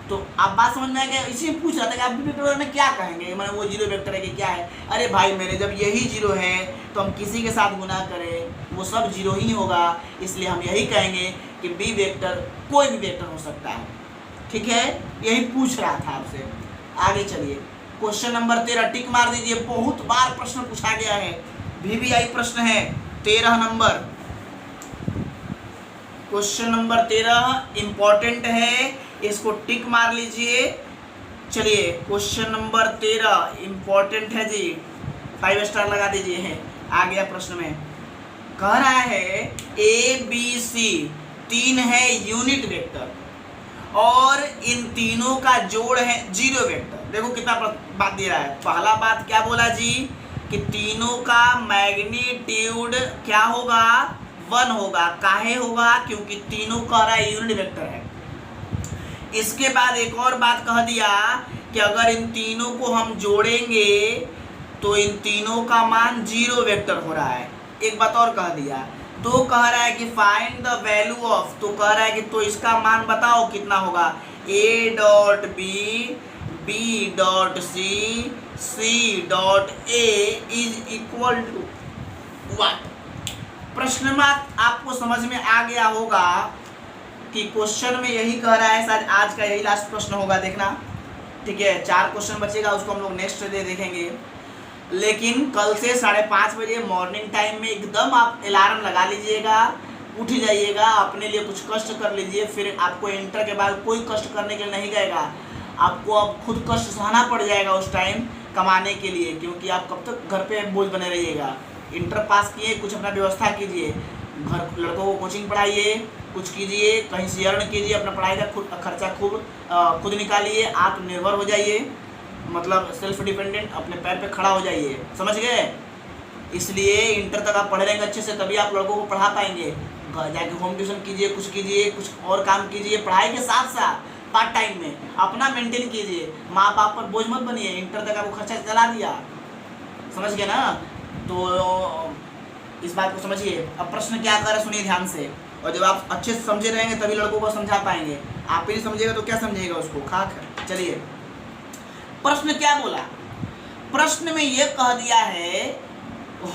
तो आप बात समझ में आ गया? इसी में पूछ रहा था कि आप बी वेक्टर में क्या कहेंगे, मैंने वो जीरो वेक्टर है कि क्या है? अरे भाई मेरे, जब यही जीरो है तो हम किसी के साथ गुना करें वो सब जीरो ही होगा, इसलिए हम यही कहेंगे कि बी वेक्टर कोई भी वेक्टर हो सकता है, ठीक है। यही पूछ रहा था आपसे। आगे चलिए, क्वेश्चन नंबर 13 टिक मार दीजिए, बहुत बार प्रश्न पूछा गया है, VVI प्रश्न है 13 नंबर। क्वेश्चन नंबर 13 इंपॉर्टेंट है, इसको टिक मार लीजिए। चलिए, क्वेश्चन नंबर 13 इंपॉर्टेंट है जी, 5 स्टार लगा दीजिए। है आ गया प्रश्न में, कह रहा है ABC 3 है यूनिट वेक्टर और इन तीनों का जोड़ है जीरो वेक्टर। देखो कितना बात दे रहा है। पहला बात क्या बोला जी कि तीनों का मैग्नीट्यूड क्या होगा? 1 होगा। काहे होगा? क्योंकि तीनों कह रहा है यूनिट वेक्टर है। इसके बाद एक और बात कह दिया कि अगर इन तीनों को हम जोड़ेंगे तो इन तीनों का मान जीरो वेक्टर हो रहा है। एक बात और कह दिया, तो कह रहा है कि फाइंड द वैल्यू ऑफ, तो कह रहा है कि तो इसका मान बताओ कितना होगा? A dot B, B dot C, C dot A is equal to what? प्रश्न में आपको समझ में आ गया होगा कि क्वेश्चन में यही कह रहा है। शायद आज का यही लास्ट प्रश्न होगा, देखना, ठीक है। 4 क्वेश्चन बचेगा, उसको हम लोग नेक्स्ट डे देखेंगे। लेकिन कल से 5:30 बजे मॉर्निंग टाइम में एकदम आप अलार्म लगा लीजिएगा, उठ जाइएगा, अपने लिए कुछ कष्ट कर लीजिए। फिर आपको इंटर के बाद कोई कष्ट करने के लिए नहीं गएगा, आपको अब खुद कष्ट सहना पड़ जाएगा उस टाइम कमाने के लिए, क्योंकि आप कब तक घर पे बोझ बने रहिएगा। इंटर पास किए, कुछ अपना व्यवस्था कीजिए, घर लड़कों को कोचिंग पढ़ाइए, कुछ कीजिए, कहीं से अर्न कीजिए, अपना पढ़ाई का खुद खर्चा खुद निकालिए, आत्मनिर्भर हो जाइए, मतलब सेल्फ डिपेंडेंट, अपने पैर पे खड़ा हो जाइए, समझ गए। इसलिए इंटर तक आप पढ़ रहेंगे अच्छे से, तभी आप लड़कों को पढ़ा पाएंगे। जाके होम ट्यूशन कीजिए, कुछ और काम कीजिए, पढ़ाई के साथ साथ पार्ट टाइम में अपना मेंटेन कीजिए। माँ बाप पर बोझ मत बनिए, इंटर तक आपको खर्चा चला दिया, समझ गए ना। तो इस बात को समझिए। अब प्रश्न क्या कर रहा है सुनिए ध्यान से, और जब आप अच्छे से समझे रहेंगे तभी लड़कों को समझा पाएंगे। आप ही नहीं समझेगा तो क्या समझेगा उसको, खाक। चलिए, प्रश्न क्या बोला? प्रश्न में ये कह दिया है,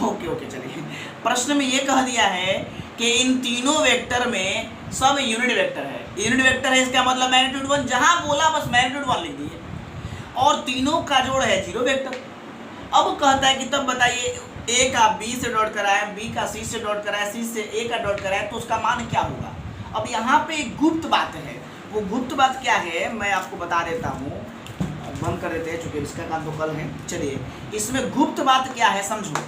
ओके चलिए, प्रश्न में ये कह दिया है कि इन तीनों वेक्टर में सब यूनिट वेक्टर है। यूनिट वेक्टर है इसका मतलब मैग्नीट्यूड 1, जहां बोला बस मैग्नीट्यूड 1 लिख दिए, और तीनों का जोड़ है जीरो वेक्टर। अब कहता है कि तब बताइए ए का बी से डॉट कराए, बी का सी से डॉट कराए, सी से ए का डॉट कराए, तो उसका मान क्या होगा। अब यहाँ पे एक गुप्त बात है, वो गुप्त बात क्या है मैं आपको बता देता हूँ, बंद कर देते हैं चूंकि इसका काम तो कल है। चलिए इसमें गुप्त बात क्या है समझो,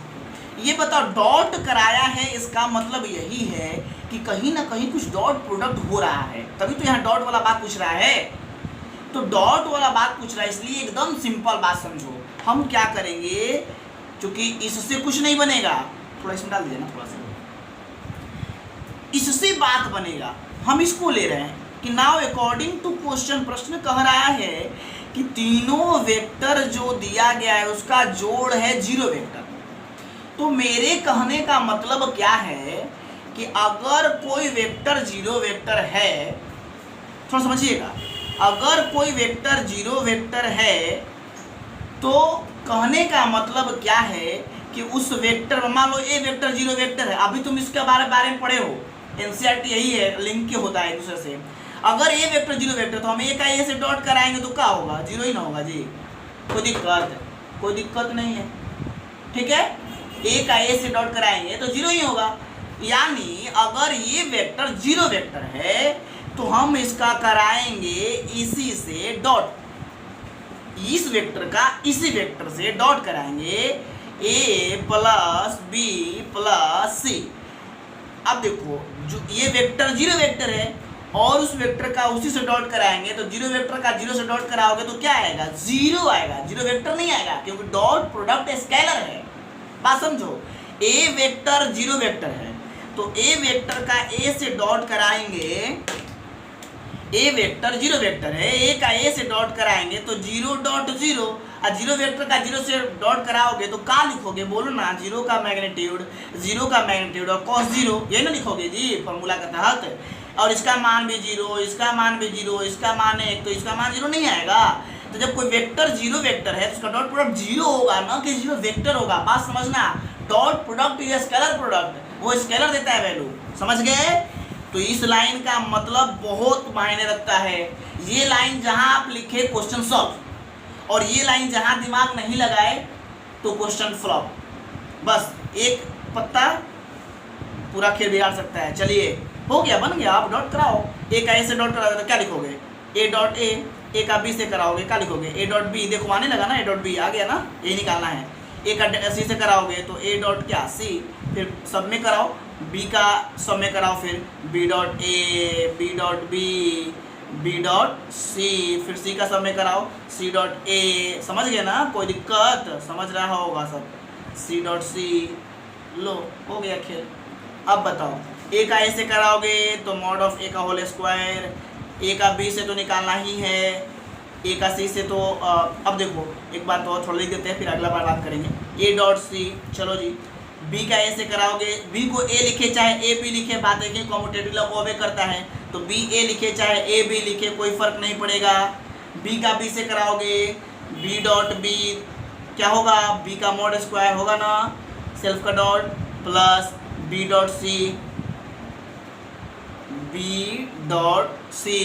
ये बताओ डॉट कराया है इसका मतलब यही है कि कहीं ना कहीं कुछ डॉट प्रोडक्ट हो रहा है, तभी तो यहाँ डॉट वाला बात पूछ रहा है। तो डॉट वाला बात पूछ रहा है इसलिए एकदम सिंपल बात समझो, हम क्या करेंगे, क्योंकि इससे कुछ नहीं बनेगा, थोड़ा इसमें डाल दीजिए ना, थोड़ा सा इससे बात बनेगा, हम इसको ले रहे हैं कि नाउ अकॉर्डिंग टू क्वेश्चन, प्रश्न कह रहा है कि तीनों वेक्टर जो दिया गया है उसका जोड़ है जीरो वेक्टर। तो मेरे कहने का मतलब क्या है कि अगर कोई वेक्टर जीरो वेक्टर है, थोड़ा समझिएगा, अगर कोई वेक्टर जीरो वेक्टर है तो कहने का मतलब क्या है कि उस वेक्टर, मान लो ए वेक्टर जीरो वेक्टर है, अभी तुम इसके बारे में पढ़े हो, एनसीईआरटी यही है, लिंक के होता है एक दूसरे से। अगर ए वेक्टर जीरो वेक्टर तो हम ए का ए से डॉट कराएंगे तो क्या होगा, जीरो ही ना होगा जी, कोई दिक्कत नहीं है, ठीक है। ए का ए से डॉट कराएंगे तो जीरो ही होगा, यानी अगर ये वेक्टर जीरो वेक्टर है तो हम इसका कराएंगे इसी से डॉट, इस वेक्टर का इसी वेक्टर से डॉट कराएंगे, ए प्लस बी प्लस सी। अब देखो जो ये वेक्टर जीरो वेक्टर है और उस वेक्टर का उसी से डॉट कराएंगे, तो जीरो वेक्टर का जीरो से डॉट कराओगे तो क्या आएगा, जीरो आएगा, जीरो वेक्टर नहीं आएगा, क्योंकि डॉट प्रोडक्ट स्केलर है। बात समझो, ए वेक्टर जीरो वेक्टर है तो ए वेक्टर का ए से डॉट कराएंगे, ए वेक्टर जीरो वेक्टर है, ए का ए से डॉट कराएंगे तो जीरो डॉट जीरो, और जीरो वेक्टर का जीरो से डॉट कराओगे तो क्या लिखोगे, बोलो ना, जीरो का मैग्नीट्यूड और कॉस जीरो, ये ना लिखोगे जी फॉर्मूला के तहत, और इसका मान भी जीरो, इसका मान भी जीरो, इसका मान एक, तो इसका मान जीरो नहीं आएगा। तो जब कोई वेक्टर जीरो वेक्टर है तो उसका डॉट प्रोडक्ट जीरो होगा, ना कि जीरो वेक्टर होगा। बात समझना, dot product is scalar product, वो स्केलर देता है वैल्यू, समझ गए। तो इस लाइन का मतलब बहुत मायने रखता है। ये लाइन जहां आप लिखे क्वेश्चन सॉल्व, और ये लाइन जहां दिमाग नहीं लगाए तो क्वेश्चन फ्लॉप। बस एक पत्ता पूरा खेल बिगाड़ सकता है। चलिए हो गया, बन गया, आप डॉट कराओ, ए का ए से डॉट कराओगे तो क्या लिखोगे, ए डॉट ए का बी से कराओगे क्या लिखोगे, ए डॉट बी, देखो आने लगा ना, ए डॉट बी आ गया ना, ये निकालना है। ए का सी से कराओगे तो ए डॉट क्या सी, फिर सब में कराओ, बी का सब में कराओ, फिर B dot A, B dot B, B dot C, फिर सी का सब में कराओ, सी डॉट ए, समझ गए ना, कोई दिक्कत, समझ रहा होगा सब, सी डॉट सी, लो हो गया खेल। अब बताओ, ए का ए से कराओगे तो मॉड ऑफ ए का होल स्क्वायर, ए का बी से तो निकालना ही है, ए का सी से तो अब देखो एक बात और थोड़ा लिख देते हैं, फिर अगला बार बात करेंगे। ए डॉट सी, चलो जी, बी का ए से कराओगे, बी को ए लिखे चाहे ए बी लिखे, बात है कि कॉम्यूटेटिव लॉ ओबे करता है, तो बी ए लिखे चाहे ए बी लिखे कोई फर्क नहीं पड़ेगा। बी का बी से कराओगे, बी डॉट बी क्या होगा, बी का मॉड स्क्वायर होगा ना, सेल्फ का dot, plus B dot C, B dot C.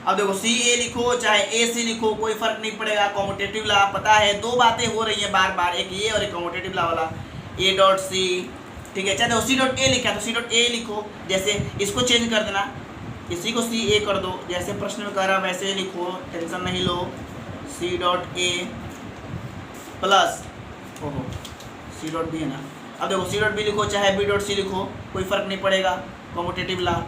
अब देखो सी ए लिखो चाहे ए सी लिखो कोई फर्क नहीं पड़ेगा, कॉम्यूटेटिव लॉ पता है, दो बातें हो रही हैं बार बार, एक ये और एक कॉम्यूटेटिव लॉ वाला, ए डॉट सी, ठीक है। चाहे देखो सी डॉट ए लिखा तो सी डॉट ए लिखो, जैसे इसको चेंज कर देना, इसी को सी ए कर दो, जैसे प्रश्न में कह रहा वैसे लिखो, टेंशन नहीं लो, सी डॉट ए प्लस, ओहो सी डॉट बी है ना, अब देखो सी डॉट बी लिखो चाहे बी डॉट सी लिखो कोई फर्क नहीं पड़ेगा, कॉम्यूटेटिव लॉ,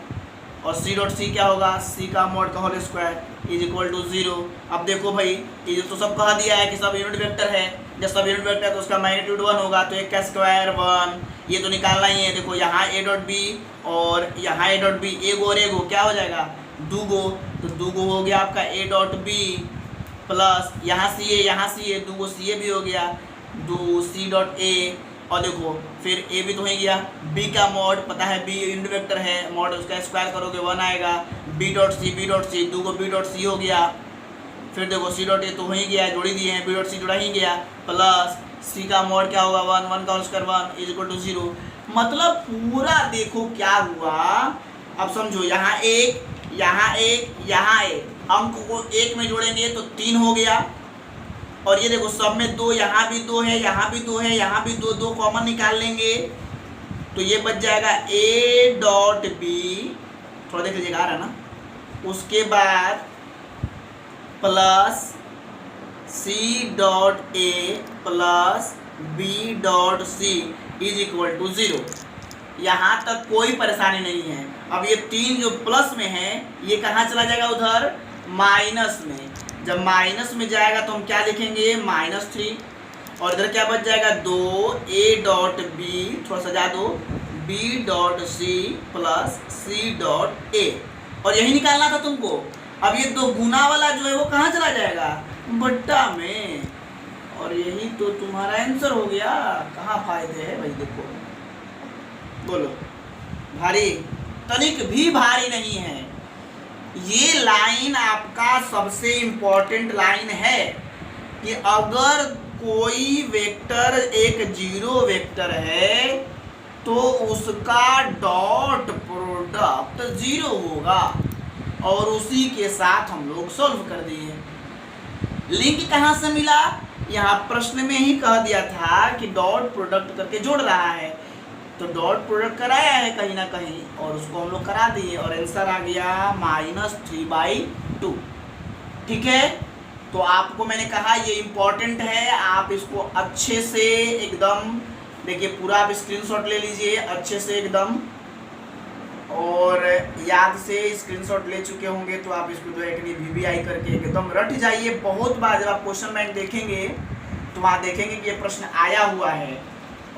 और सी डॉट सी क्या होगा, सी का मॉड का whole square is equal to 0। अब देखो भाई ये तो सब कहा दिया है कि सब यूनिट वेक्टर है, जब सब यूनिट वेक्टर है तो उसका मैग्नीट्यूड 1 होगा, तो एक का स्क्वायर 1, ये तो निकालना ही है। देखो यहाँ ए डॉट बी और यहाँ ए डॉट बी, एगो और एगो क्या हो जाएगा, दूगो, तो दूगो हो गया आपका ए डॉट बी, प्लस यहाँ सी ए, दूगो सी ए भी हो गया, दो सी डॉट ए, और देखो फिर ए भी तो हो गया, बी का मॉड पता है बी यूनिट वेक्टर है, मॉड उसका स्क्वायर करोगे 1 आएगा, बी डॉट सी, दूगो बी डॉट सी हो गया, फिर देखो सी डॉट ए तो हो ही गया, जोड़ी दिए हैं, बी डॉट सी जोड़ा ही गया, प्लस सी का मॉड क्या होगा 1 का whole square 1 is equal to 0। मतलब पूरा देखो क्या हुआ, अब समझो यहाँ एक यहाँ एक अंक को एक में जोड़ेंगे तो 3 हो गया। और ये देखो सब में 2, यहाँ भी 2 है, यहाँ भी 2 है, यहाँ भी 2, 2 कॉमन निकाल लेंगे तो ये बच जाएगा a डॉट बी, थोड़ा देख लीजिएगा आ रहा है ना, उसके बाद plus c dot a plus b dot c is equal to 0। यहाँ तक कोई परेशानी नहीं है। अब ये 3 जो प्लस में है ये कहाँ चला जाएगा, उधर माइनस में। जब माइनस में जाएगा तो हम क्या लिखेंगे, -3। और इधर क्या बच जाएगा, 2 a डॉट बी, थोड़ा सजा दो, b dot c plus c dot a। और यही निकालना था तुमको। अब ये 2 गुना वाला जो है वो कहाँ चला जाएगा, बट्टा में। और यही तो तुम्हारा आंसर हो गया। कहाँ फायदे है भाई, देखो बोलो, भारी तनिक भी भारी नहीं है। ये लाइन आपका सबसे इम्पोर्टेंट लाइन है कि अगर कोई वेक्टर एक जीरो वेक्टर है तो उसका डॉट प्रोडक्ट 0 होगा। और उसी के साथ हम लोग सॉल्व कर दिए। लिंक कहाँ से मिला, यहाँ प्रश्न में ही कह दिया था कि डॉट प्रोडक्ट करके जोड़ रहा है, तो डॉट प्रोडक्ट कराया है कहीं ना कहीं और उसको हम लोग करा दिए और आंसर आ गया -3/2। ठीक है, तो आपको मैंने कहा ये इम्पोर्टेंट है, आप इसको अच्छे से एकदम देखिए, पूरा आप स्क्रीनशॉट ले लीजिए अच्छे से एकदम, और याद से स्क्रीनशॉट ले चुके होंगे तो आप इसको जो है कि VBI करके एकदम रट जाइए। बहुत बार जब आप क्वेश्चन बैंक देखेंगे तो वहाँ देखेंगे कि ये प्रश्न आया हुआ है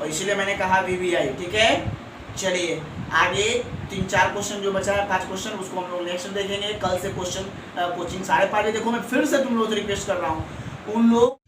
और इसलिए मैंने कहा VBI। ठीक है, चलिए आगे 3-4 क्वेश्चन जो बचा है, 5 क्वेश्चन, उसको हम लोग नेक्स्ट देखेंगे। कल से क्वेश्चन कोचिंग 5:30 देखो, मैं फिर से तुम लोग से रिक्वेस्ट कर रहा हूँ, उन लोग